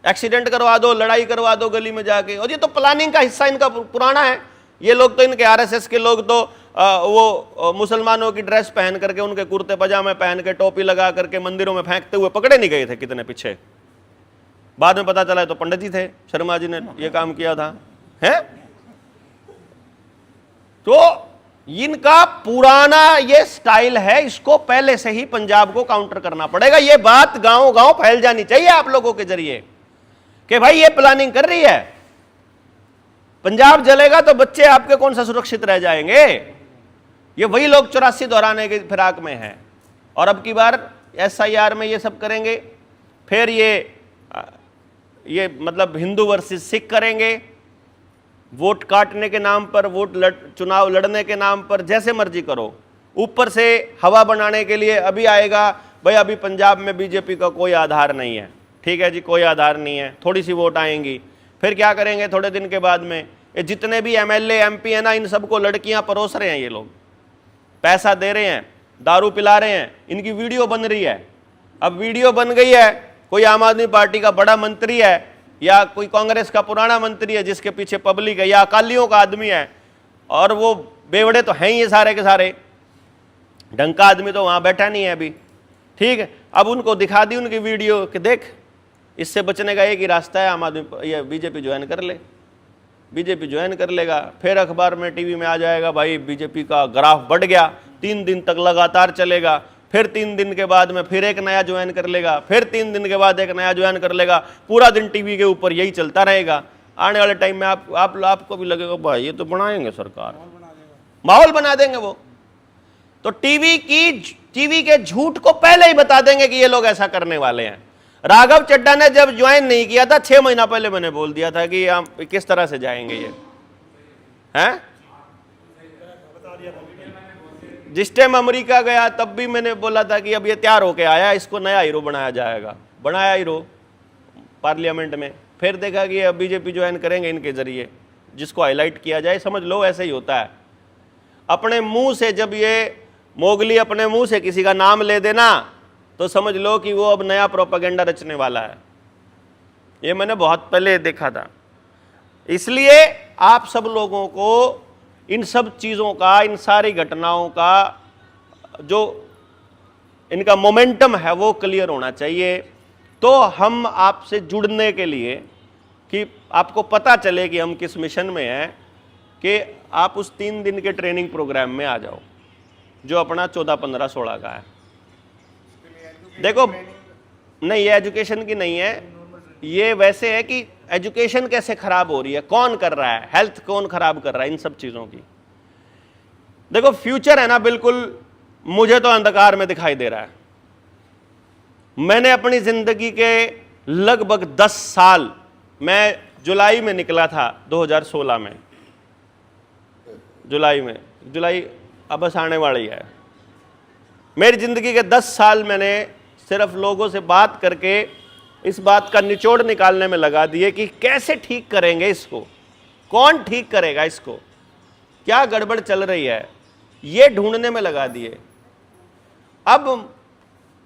एक्सीडेंट करवा दो, लड़ाई करवा दो गली में जाके। और ये तो प्लानिंग का हिस्सा इनका पुराना है। ये लोग तो, इनके आरएसएस के लोग तो वो मुसलमानों की ड्रेस पहन करके, उनके कुर्ते पजामे पहन के, टोपी लगा करके मंदिरों में फेंकते हुए पकड़े नहीं गए थे कितने पीछे? बाद में पता चला तो पंडित जी थे, शर्मा जी ने ये काम किया था। है तो इनका पुराना ये स्टाइल है, इसको पहले से ही पंजाब को काउंटर करना पड़ेगा। ये बात गांव गांव फैल जानी चाहिए आप लोगों के जरिए कि भाई ये प्लानिंग कर रही है। पंजाब जलेगा तो बच्चे आपके कौन सा सुरक्षित रह जाएंगे? ये वही लोग 84 दोहराने के फिराक में हैं और अब की बार SIR में ये सब करेंगे, फिर ये मतलब हिंदू वर्सेस सिख करेंगे, वोट काटने के नाम पर, चुनाव लड़ने के नाम पर, जैसे मर्जी करो। ऊपर से हवा बनाने के लिए अभी आएगा भाई अभी पंजाब में बीजेपी का कोई आधार नहीं है, ठीक है जी, कोई आधार नहीं है, थोड़ी सी वोट आएंगी। फिर क्या करेंगे थोड़े दिन के बाद में, ये जितने भी MLA MP है ना, इन सबको लड़कियां परोस रहे हैं, ये लोग पैसा दे रहे हैं, दारू पिला रहे हैं, इनकी वीडियो बन रही है। अब वीडियो बन गई है, कोई आम आदमी पार्टी का बड़ा मंत्री है या कोई कांग्रेस का पुराना मंत्री है जिसके पीछे पब्लिक है, या अकालियों का आदमी है, और वो बेवड़े तो हैं ही ये सारे के सारे, ढंग का आदमी तो वहां बैठा नहीं है अभी, ठीक है। अब उनको दिखा दी उनकी वीडियो कि देख इससे बचने का एक ही रास्ता है, आम आदमी ये बीजेपी ज्वाइन कर ले, बीजेपी ज्वाइन कर लेगा। फिर अखबार में टीवी में आ जाएगा भाई बीजेपी का ग्राफ बढ़ गया, 3 दिन तक लगातार चलेगा, फिर 3 दिन के बाद में फिर एक नया ज्वाइन कर लेगा, फिर 3 दिन के बाद एक नया ज्वाइन कर लेगा, पूरा दिन टीवी के ऊपर यही चलता रहेगा। आने वाले टाइम में आपको भी लगेगा भाई ये तो बनाएंगे सरकार, माहौल बना देंगे वो। तो टीवी के झूठ को पहले ही बता देंगे कि ये लोग ऐसा करने वाले हैं। राघव चड्ढा ने जब ज्वाइन नहीं किया था 6 महीना पहले मैंने बोल दिया था कि हम किस तरह से जाएंगे ये हैं। जिस टाइम अमेरिका गया तब भी मैंने बोला था कि अब ये तैयार होके आया, इसको नया हीरो बनाया जाएगा, बनाया हीरो पार्लियामेंट में। फिर देखा कि अब बीजेपी ज्वाइन करेंगे इनके जरिए, जिसको हाईलाइट किया जाए, समझ लो ऐसे ही होता है। अपने मुंह से जब ये मोगली अपने मुंह से किसी का नाम ले देना तो समझ लो कि वो अब नया प्रोपेगेंडा रचने वाला है। ये मैंने बहुत पहले देखा था। इसलिए आप सब लोगों को इन सब चीज़ों का, इन सारी घटनाओं का जो इनका मोमेंटम है वो क्लियर होना चाहिए। तो हम आपसे जुड़ने के लिए कि आपको पता चले कि हम किस मिशन में हैं, कि आप उस 3 दिन के ट्रेनिंग प्रोग्राम में आ जाओ जो अपना 14, 15, 16 का है। देखो नहीं, ये एजुकेशन की नहीं है, ये वैसे है कि एजुकेशन कैसे खराब हो रही है, कौन कर रहा है, हेल्थ कौन खराब कर रहा है, इन सब चीजों की। देखो फ्यूचर है ना, बिल्कुल मुझे तो अंधकार में दिखाई दे रहा है। मैंने अपनी जिंदगी के लगभग 10 साल, मैं जुलाई में निकला था 2016 में, जुलाई अब बस आने वाली है। मेरी जिंदगी के 10 साल मैंने सिर्फ लोगों से बात करके इस बात का निचोड़ निकालने में लगा दिए कि कैसे ठीक करेंगे इसको, कौन ठीक करेगा इसको, क्या गड़बड़ चल रही है, ये ढूंढने में लगा दिए। अब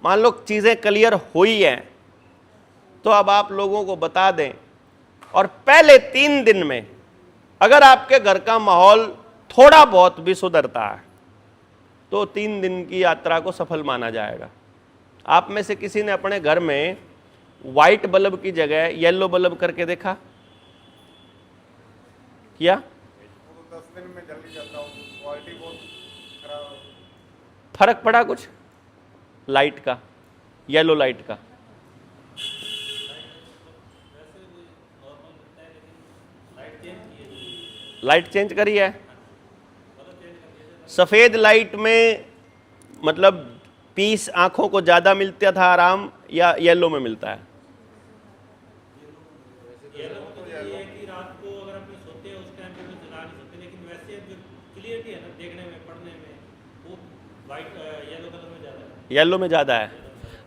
मान लो चीज़ें क्लियर हुई हैं तो अब आप लोगों को बता दें, और पहले 3 दिन में अगर आपके घर का माहौल थोड़ा बहुत भी सुधरता है तो 3 दिन की यात्रा को सफल माना जाएगा। आप में से किसी ने अपने घर में व्हाइट बल्ब की जगह येलो बल्ब करके देखा क्या? 10 दिन में जल्दी जाता हूँ, क्वालिटी बहुत खराब। फर्क पड़ा कुछ लाइट का, येलो लाइट का? लाइट चेंज करी है। सफेद लाइट में मतलब पीस आंखों को ज्यादा मिलता था आराम, या येलो में मिलता है? येलो तो ये है कि रात को अगर हम सोते हैं उस टाइम पे तो जला नहीं सकते, लेकिन वैसे जो क्लियरिटी है ना देखने में, पढ़ने में, वो वाइट येलो कलर में ज़्यादा है। येलो में ज़्यादा है।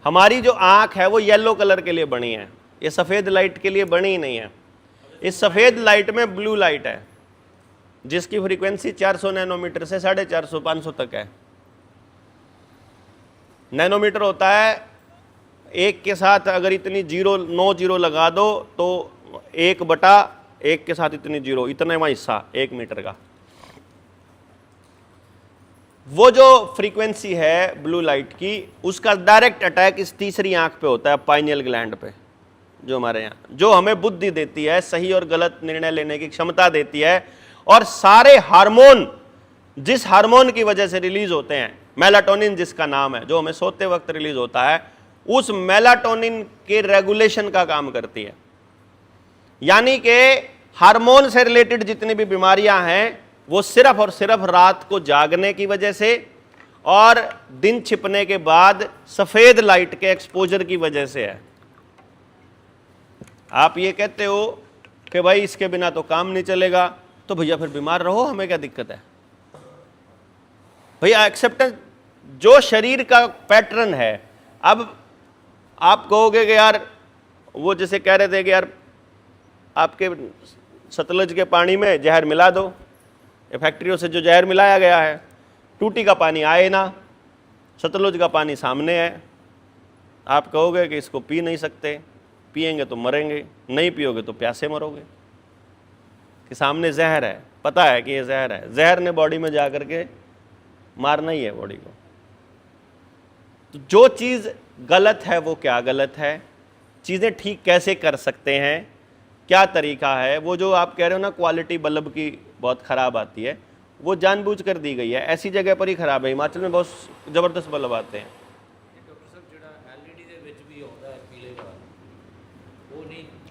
हमारी जो आँख है वो येलो कलर के लिए बनी है, ये सफ़ेद लाइट के लिए बनी ही नहीं है। इस सफ़ेद लाइट में ब्लू लाइट है जिसकी फ्रीक्वेंसी 400 नैनोमीटर से 450, 500 तक है। नैनोमीटर होता है 1 के साथ अगर इतनी 9 जीरो लगा दो तो 1/1 के साथ इतनी जीरो, इतने में हिस्सा 1 मीटर का। वो जो फ्रीक्वेंसी है ब्लू लाइट की, उसका डायरेक्ट अटैक इस तीसरी आंख पे होता है, पाइनियल ग्लैंड पे, जो हमारे यहाँ, जो हमें बुद्धि देती है, सही और गलत निर्णय लेने की क्षमता देती है, और सारे हार्मोन जिस हार्मोन की वजह से रिलीज होते हैं, मेलाटोनिन जिसका नाम है, जो हमें सोते वक्त रिलीज होता है, उस मेलाटोनिन के रेगुलेशन का काम करती है। यानी कि हार्मोन से रिलेटेड जितनी भी बीमारियां हैं वो सिर्फ और सिर्फ रात को जागने की वजह से और दिन छिपने के बाद सफेद लाइट के एक्सपोजर की वजह से है। आप ये कहते हो कि भाई इसके बिना तो काम नहीं चलेगा, तो भैया फिर बीमार रहो, हमें क्या दिक्कत है भैया। एक्सेप्टेंस जो शरीर का पैटर्न है। अब आप कहोगे कि यार वो जैसे कह रहे थे कि यार आपके सतलज के पानी में जहर मिला दो, ये फैक्ट्रियों से जो जहर मिलाया गया है, टूटी का पानी आए ना, सतलुज का पानी सामने है, आप कहोगे कि इसको पी नहीं सकते, पिएंगे तो मरेंगे, नहीं पियोगे तो प्यासे मरोगे, कि सामने जहर है, पता है कि ये जहर है, जहर ने बॉडी में जा करके मारना ही है बॉडी को। तो जो चीज़ गलत है वो क्या गलत है, चीज़ें ठीक कैसे कर सकते हैं, क्या तरीका है, वो जो आप कह रहे हो ना क्वालिटी बल्ब की बहुत ख़राब आती है, वो जानबूझ कर दी गई है, ऐसी जगह पर ही ख़राब है। हिमाचल में बहुत ज़बरदस्त बल्ब आते हैं।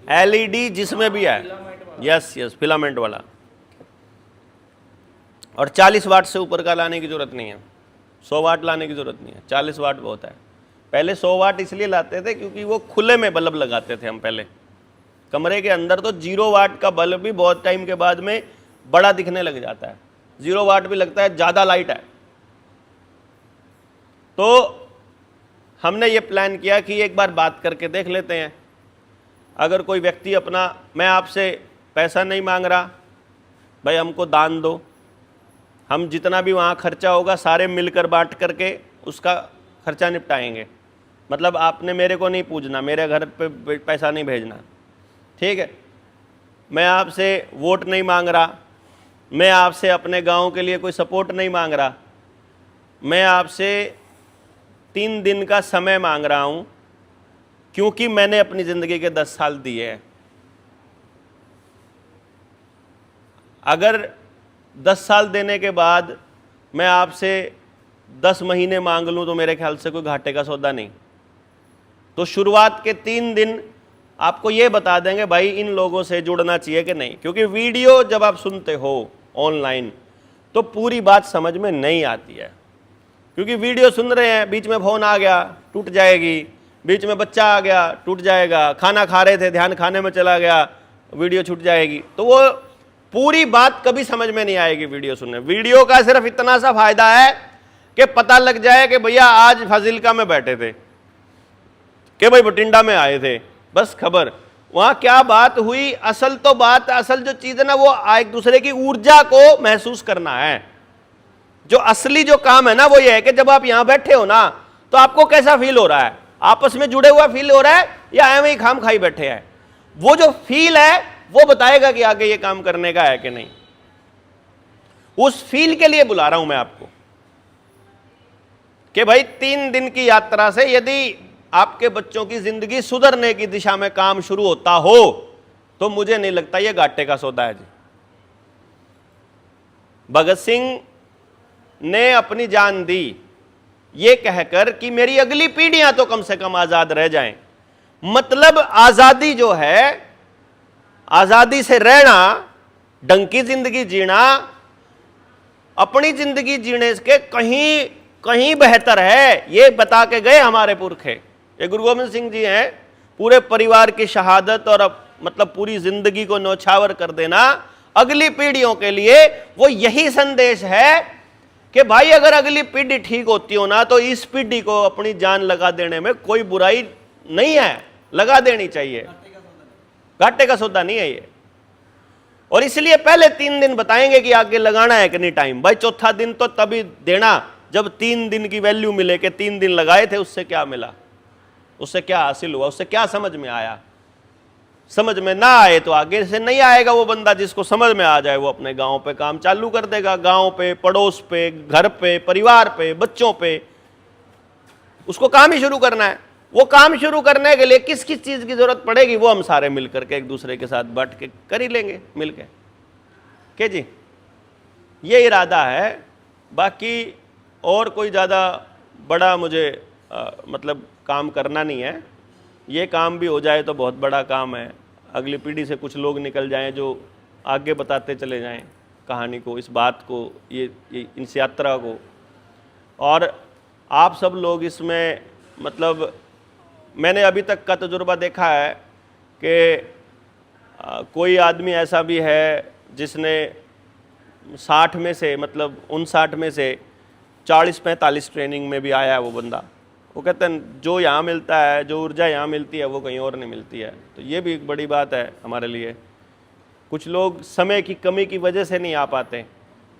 LED जिसमें भी है, यस यस, फिलामेंट वाला, और 40 वाट से ऊपर का लाने की ज़रूरत नहीं है, 100 वाट लाने की ज़रूरत नहीं है, 40 वाट बहुत है। पहले 100 वाट इसलिए लाते थे क्योंकि वो खुले में बल्ब लगाते थे हम पहले, कमरे के अंदर तो 0 वाट का बल्ब भी बहुत टाइम के बाद में बड़ा दिखने लग जाता है, 0 वाट भी लगता है ज़्यादा लाइट है। तो हमने ये प्लान किया कि एक बार बात करके देख लेते हैं। अगर कोई व्यक्ति अपना, मैं आपसे पैसा नहीं मांग रहा भाई, हमको दान दो, हम जितना भी वहाँ खर्चा होगा सारे मिलकर बांट करके उसका खर्चा निपटाएंगे। मतलब आपने मेरे को नहीं पूजना, मेरे घर पे पैसा नहीं भेजना, ठीक है। मैं आपसे वोट नहीं मांग रहा, मैं आपसे अपने गांव के लिए कोई सपोर्ट नहीं मांग रहा, मैं आपसे 3 दिन का समय मांग रहा हूं, क्योंकि मैंने अपनी ज़िंदगी के 10 साल दिए हैं। अगर 10 साल देने के बाद मैं आपसे 10 महीने मांग लूं तो मेरे ख्याल से कोई घाटे का सौदा नहीं। तो शुरुआत के 3 दिन आपको ये बता देंगे भाई इन लोगों से जुड़ना चाहिए कि नहीं, क्योंकि वीडियो जब आप सुनते हो ऑनलाइन तो पूरी बात समझ में नहीं आती है, क्योंकि वीडियो सुन रहे हैं, बीच में फ़ोन आ गया टूट जाएगी, बीच में बच्चा आ गया टूट जाएगा, खाना खा रहे थे ध्यान खाने में चला गया वीडियो छूट जाएगी, तो वो पूरी बात कभी समझ में नहीं आएगी वीडियो सुनने। वीडियो का सिर्फ इतना सा फायदा है कि पता लग जाए कि भैया आज फाजिलका में बैठे थे, कि भाई बठिंडा में आए थे, बस खबर वहां क्या बात हुई। असल तो बात, असल जो चीज है ना, वो एक दूसरे की ऊर्जा को महसूस करना है। जो असली जो काम है ना वो ये है कि जब आप यहां बैठे हो ना तो आपको कैसा फील हो रहा है, आपस में जुड़े हुआ फील हो रहा है या ऐਵੇਂ ही खाम खाई बैठे हैं। वो जो फील है वो बताएगा कि आगे ये काम करने का है कि नहीं। उस फील के लिए बुला रहा हूं मैं आपको कि भाई 3 दिन की यात्रा से यदि आपके बच्चों की जिंदगी सुधरने की दिशा में काम शुरू होता हो तो मुझे नहीं लगता ये घाटे का सौदा है जी। भगत सिंह ने अपनी जान दी ये कहकर कि मेरी अगली पीढ़ियां तो कम से कम आजाद रह जाएं। मतलब आजादी जो है, आजादी से रहना, ढंग की जिंदगी जीना, अपनी जिंदगी जीने के कहीं कहीं बेहतर है, ये बता के गए हमारे पुरखे। ये गुरु गोविंद सिंह जी हैं, पूरे परिवार की शहादत और मतलब पूरी जिंदगी को न्यौछावर कर देना अगली पीढ़ियों के लिए, वो यही संदेश है कि भाई अगर अगली पीढ़ी ठीक होती हो ना तो इस पीढ़ी को अपनी जान लगा देने में कोई बुराई नहीं है, लगा देनी चाहिए, घाटे का सौदा नहीं है ये। और इसलिए पहले 3 दिन बताएंगे कि आगे लगाना है कि नहीं टाइम। भाई चौथा दिन तो तभी देना जब 3 दिन की वैल्यू मिले कि 3 दिन लगाए थे, उससे क्या मिला, उससे क्या हासिल हुआ, उससे क्या समझ में आया। समझ में ना आए तो आगे से नहीं आएगा वो बंदा। जिसको समझ में आ जाए वो अपने गांव पे काम चालू कर देगा, गांव पे, पड़ोस पे, घर पे, परिवार पे, बच्चों पे, उसको काम ही शुरू करना है। वो काम शुरू करने के लिए किस किस चीज की जरूरत पड़ेगी वो हम सारे मिलकर के एक दूसरे के साथ बैठ के कर ही लेंगे मिलके के जी। ये इरादा है बाकी और कोई ज़्यादा बड़ा मुझे मतलब काम करना नहीं है। ये काम भी हो जाए तो बहुत बड़ा काम है। अगली पीढ़ी से कुछ लोग निकल जाएं जो आगे बताते चले जाएं कहानी को, इस बात को, ये इस यात्रा को। और आप सब लोग इसमें मतलब मैंने अभी तक का तजुर्बा देखा है कि कोई आदमी ऐसा भी है जिसने 60 में से मतलब 59 में से 40-45 ट्रेनिंग में भी आया है वो बंदा। वो कहते हैं जो यहाँ मिलता है, जो ऊर्जा यहाँ मिलती है वो कहीं और नहीं मिलती है। तो ये भी एक बड़ी बात है हमारे लिए। कुछ लोग समय की कमी की वजह से नहीं आ पाते,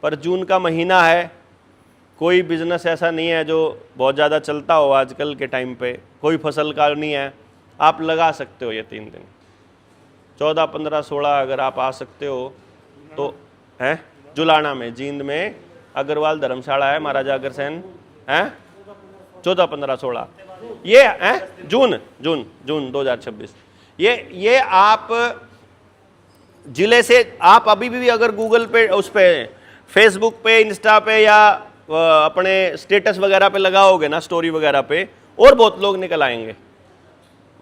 पर जून का महीना है, कोई बिज़नेस ऐसा नहीं है जो बहुत ज़्यादा चलता हो आजकल के टाइम पे, कोई फसल का नहीं है, आप लगा सकते हो ये 3 दिन 14, 15, 16 अगर आप आ सकते हो तो हैं। जुलाना में, जींद में अग्रवाल धर्मशाला है, महाराजा अग्रसेन हैं, 14, 15, 16 ये हैं जून 2026। ये आप जिले से आप अभी भी अगर गूगल पे, उस पे फेसबुक पे, इंस्टा पे या अपने स्टेटस वगैरह पे लगाओगे ना, स्टोरी वगैरह पे, और बहुत लोग निकल आएंगे।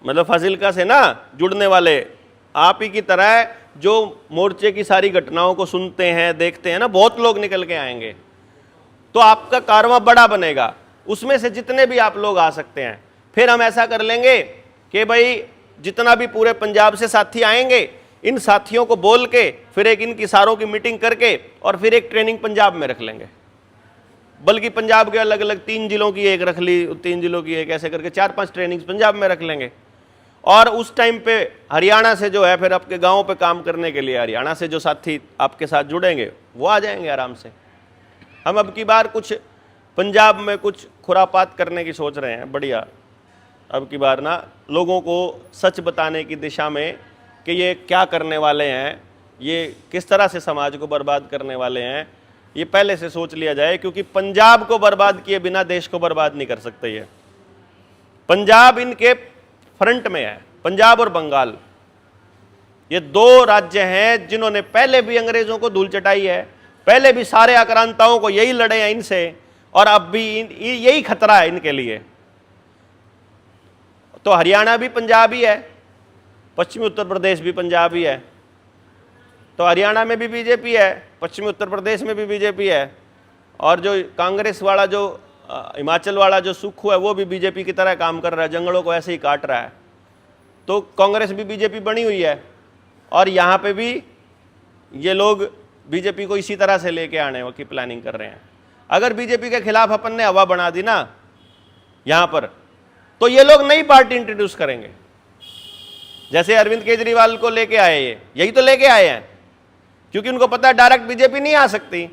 मतलब फाजिल्का से ना जुड़ने वाले आप ही की तरह जो मोर्चे की सारी घटनाओं को सुनते हैं, देखते हैं ना, बहुत लोग निकल के आएंगे। तो आपका कारवां बड़ा बनेगा, उसमें से जितने भी आप लोग आ सकते हैं। फिर हम ऐसा कर लेंगे कि भाई जितना भी पूरे पंजाब से साथी आएंगे, इन साथियों को बोल के फिर एक इन किसारों की मीटिंग करके और फिर एक ट्रेनिंग पंजाब में रख लेंगे। बल्कि पंजाब के अलग अलग 3 जिलों की एक रख ली, 3 जिलों की एक, ऐसे करके 4-5 ट्रेनिंग्स पंजाब में रख लेंगे। और उस टाइम पे हरियाणा से जो है फिर आपके गाँव पे काम करने के लिए हरियाणा से जो साथी आपके साथ जुड़ेंगे वो आ जाएंगे आराम से। हम अब की बार कुछ पंजाब में कुछ खुरापात करने की सोच रहे हैं, बढ़िया। अब की बार ना लोगों को सच बताने की दिशा में कि ये क्या करने वाले हैं, ये किस तरह से समाज को बर्बाद करने वाले हैं, ये पहले से सोच लिया जाए। क्योंकि पंजाब को बर्बाद किए बिना देश को बर्बाद नहीं कर सकते। ये पंजाब इनके फ्रंट में है, पंजाब और बंगाल, ये 2 राज्य हैं जिन्होंने पहले भी अंग्रेजों को धूल चटाई है, पहले भी सारे आक्रांताओं को यही लड़े हैं इनसे, और अब भी यही खतरा है इनके लिए। तो हरियाणा भी पंजाब ही है, पश्चिमी उत्तर प्रदेश भी पंजाब ही है। तो हरियाणा में भी बीजेपी है, पश्चिमी उत्तर प्रदेश में भी बीजेपी है, और जो कांग्रेस वाला जो हिमाचल वाला जो सुक्खू है वो भी बीजेपी की तरह काम कर रहा है, जंगलों को ऐसे ही काट रहा है। तो कांग्रेस भी बीजेपी बनी हुई है, और यहाँ पे भी ये लोग बीजेपी को इसी तरह से लेके आने की प्लानिंग कर रहे हैं। अगर बीजेपी के खिलाफ अपन ने हवा बना दी ना यहाँ पर, तो ये लोग नई पार्टी इंट्रोड्यूस करेंगे। जैसे अरविंद केजरीवाल को लेके आए, ये यही तो लेके आए हैं, क्योंकि उनको पता है डायरेक्ट बीजेपी नहीं आ सकती।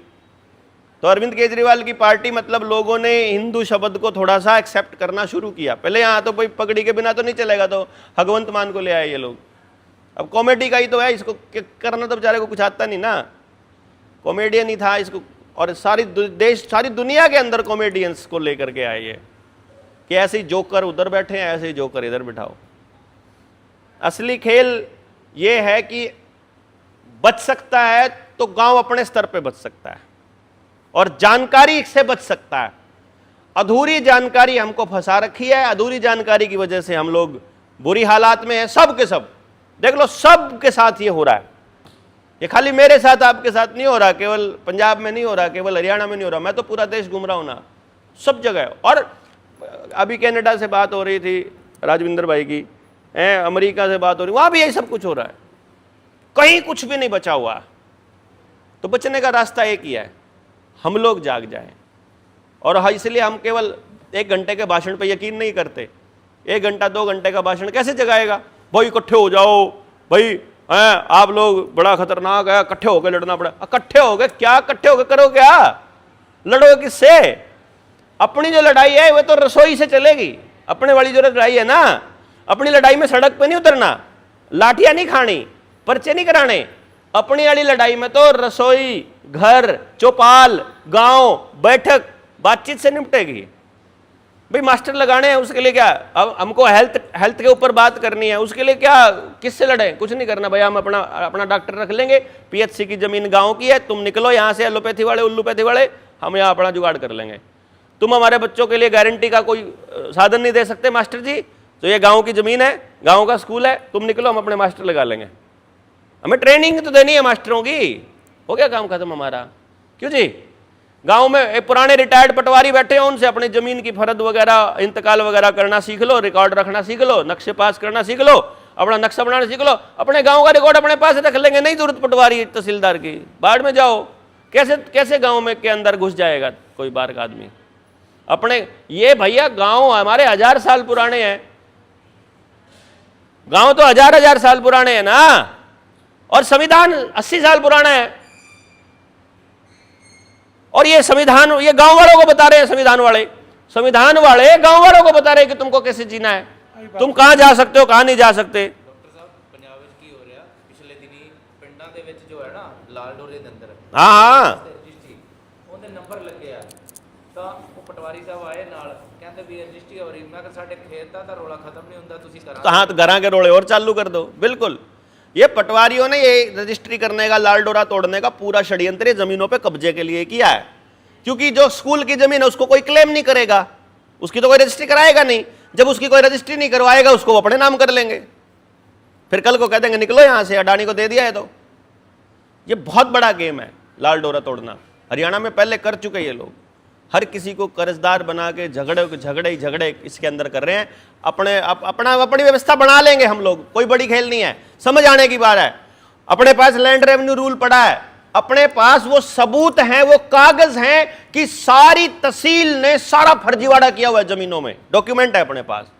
तो अरविंद केजरीवाल की पार्टी मतलब लोगों ने हिंदू शब्द को थोड़ा सा एक्सेप्ट करना शुरू किया। पहले यहाँ तो कोई पगड़ी के बिना तो नहीं चलेगा, तो भगवंत मान को ले आए ये लोग। अब कॉमेडी का ही तो है, इसको करना तो बेचारे को कुछ आता नहीं ना, कॉमेडियन ही था इसको, और सारी दुनिया के अंदर कॉमेडियंस को लेकर के आए ये, कि ऐसे ही जोकर उधर बैठे हैं, ऐसे ही जोकर इधर बिठाओ। असली खेल ये है कि बच सकता है तो गांव अपने स्तर पे बच सकता है, और जानकारी से बच सकता है। अधूरी जानकारी हमको फंसा रखी है, अधूरी जानकारी की वजह से हम लोग बुरी हालात में हैं। सब के सब देख लो, सब के साथ ये हो रहा है। ये खाली मेरे साथ आपके साथ नहीं हो रहा, केवल पंजाब में नहीं हो रहा, केवल हरियाणा में नहीं हो रहा, मैं तो पूरा देश घूम रहा हूं ना, सब जगह। और अभी कनाडा से बात हो रही थी राजविंदर भाई की, अमेरिका से बात हो रही, वहां भी यही सब कुछ हो रहा है, कहीं कुछ भी नहीं बचा हुआ। तो बचने का रास्ता एक ही है, हम लोग जाग जाएं। और इसलिए हम केवल 1 घंटे के भाषण पे यकीन नहीं करते। 1 घंटा 2 घंटे का भाषण कैसे जगाएगा? भाई इकट्ठे हो जाओ, भाई आप लोग बड़ा खतरनाक है, इकट्ठे होकर लड़ना पड़ा। इकट्ठे हो गए क्या? इकट्ठे होकर करो क्या? लड़ो किससे? अपनी जो लड़ाई है वो तो रसोई से चलेगी। अपने वाली जो लड़ाई है ना, अपनी लड़ाई में सड़क पे नहीं उतरना, लाठियां नहीं खानी, पर्चे नहीं कराने। अपनी वाली लड़ाई में तो रसोई, घर, चौपाल, गांव, बैठक, बातचीत से निपटेगी। भाई मास्टर लगाने हैं, उसके लिए क्या? अब हमको हेल्थ के ऊपर बात करनी है, उसके लिए क्या? किससे लड़े? कुछ नहीं करना भाई, हम अपना डॉक्टर रख लेंगे, पीएचसी की जमीन गांव की है, तुम निकलो यहाँ से एलोपैथी वाले, उल्लूपैथी वाले, हम यहाँ अपना जुगाड़ कर लेंगे। तुम हमारे बच्चों के लिए गारंटी का कोई साधन नहीं दे सकते मास्टर जी, तो ये गांव की ज़मीन है, गांव का स्कूल है, तुम निकलो, हम अपने मास्टर लगा लेंगे। हमें ट्रेनिंग तो देनी है मास्टरों की, हो गया काम खत्म हमारा। क्यों जी? गांव में एक पुराने रिटायर्ड पटवारी बैठे हैं, उनसे अपनी ज़मीन की फरद वगैरह, इंतकाल वगैरह करना सीख लो, रिकॉर्ड रखना सीख लो, नक्शे पास करना सीख लो, अपना नक्शा बनाना सीख लो, अपने गांव का रिकॉर्ड अपने पास रख लेंगे, नहीं जरूरत पटवारी तहसीलदार की। बाढ़ में जाओ, कैसे कैसे गांव में के अंदर घुस जाएगा कोई बाहर का आदमी? अपने ये भैया गांव हमारे 1000 साल पुराने हैं, गांव तो 1000 साल पुराने हैं ना, और संविधान 80 साल पुराना है। और ये संविधान ये गांव वालों को बता रहे हैं, संविधान वाले गांव वालों को बता रहे हैं कि तुमको कैसे जीना है, तुम कहां जा सकते हो, कहां नहीं जा सकते। डॉक्टर साहब पंजाब ਵਿੱਚ ਕੀ ਹੋ ਰਿਹਾ ਪਿਛਲੇ ਦਿਨੀ ਪਿੰਡਾਂ ਦੇ ਵਿੱਚ ਜੋ ਹੈ ਨਾ ਲਾਲ ਡੋਰੇ ਦੇ ਅੰਦਰ हाँ ਰਜਿਸਟਰੀ ਉਹਦੇ ਨੰਬਰ ਲੱਗੇ ਆ, ਤਾਂ ਉਹ ਪਟਵਾਰੀ ਸਾਹਿਬ ਆਏ ਨਾਲ, ਕਹਿੰਦੇ ਵੀ ਰਜਿਸਟਰੀ ਹੋ ਰਹੀ। ਮੈਂ ਕਿਹਾ ਸਾਡੇ ਖੇਤ ਦਾ ਤਾਂ ਰੋਲਾ ਖਤਮ ਨਹੀਂ ਹੁੰਦਾ, ਤੁਸੀਂ तो ਕਰਾ हाँ, तो घरा के रोड़े और चालू कर दो। बिल्कुल, ये पटवारियों ने ये रजिस्ट्री करने का, लाल डोरा तोड़ने का पूरा षड्यंत्र ये जमीनों पे कब्जे के लिए किया है, क्योंकि जो स्कूल की जमीन है उसको कोई क्लेम नहीं करेगा, उसकी तो कोई रजिस्ट्री कराएगा नहीं। जब उसकी कोई रजिस्ट्री नहीं करवाएगा, उसको वो अपने नाम कर लेंगे, फिर कल को कह देंगे निकलो यहां से, अडानी को दे दिया है। तो ये बहुत बड़ा गेम है लाल डोरा तोड़ना। हरियाणा में पहले कर चुके ये लोग, हर किसी को कर्जदार बना के झगड़े इसके अंदर कर रहे हैं। अपनी व्यवस्था बना लेंगे हम लोग, कोई बड़ी खेल नहीं है, समझ आने की बात है। अपने पास लैंड रेवेन्यू रूल पड़ा है, अपने पास वो सबूत हैं, वो कागज हैं कि सारी तहसील ने सारा फर्जीवाड़ा किया हुआ है जमीनों में, डॉक्यूमेंट है अपने पास।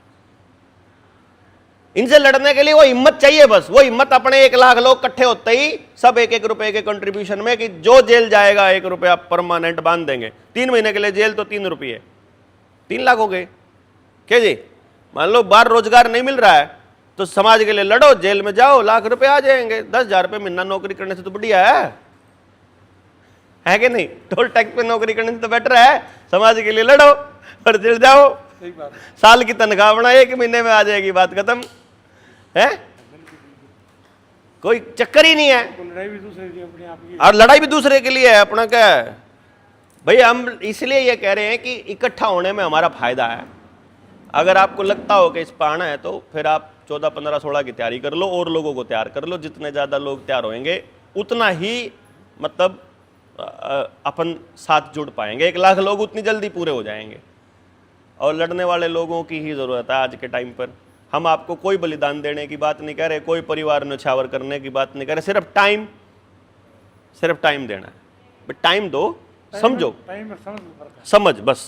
इनसे लड़ने के लिए वो हिम्मत चाहिए, बस वो हिम्मत। अपने 1 लाख लोग इकट्ठे होते ही सब 1-1 रुपए के कंट्रीब्यूशन में, कि जो जेल जाएगा 1 रुपया परमानेंट बांध देंगे, 3 महीने के लिए जेल तो 3 रुपये, 3 लाख हो गए। क्या जी? मान लो बाहर रोजगार नहीं मिल रहा है तो समाज के लिए लड़ो, जेल में जाओ, लाख रुपए आ जाएंगे। 10,000 रुपये महीना नौकरी करने से तो बढ़िया है कि नहीं? टोल टैक्स पे नौकरी करने से तो बेटर है। समाज के लिए लड़ो और जेल जाओ, सही बात। साल की तनख्वाह बना 1 महीने में आ जाएगी, बात खत्म है। कोई चक्कर ही नहीं है, लड़ाई भी दूसरे की अपने आप की। और लड़ाई भी दूसरे के लिए है, अपना क्या है भाई। हम इसलिए ये कह रहे हैं कि इकट्ठा होने में हमारा फायदा है। अगर आपको लगता हो कि इस पर आना है तो फिर आप 14, 15, 16 की तैयारी कर लो, और लोगों को तैयार कर लो। जितने ज़्यादा लोग तैयार होंगे उतना ही मतलब अपन साथ जुड़ पाएंगे। 1 लाख लोग उतनी जल्दी पूरे हो जाएंगे, और लड़ने वाले लोगों की ही ज़रूरत है आज के टाइम पर। हम आपको कोई बलिदान देने की बात नहीं कह रहे, कोई परिवार न्यौछावर करने की बात नहीं कह रहे, सिर्फ टाइम देना है। बट टाइम दो, समझो, टाइम में समझ समझ बस।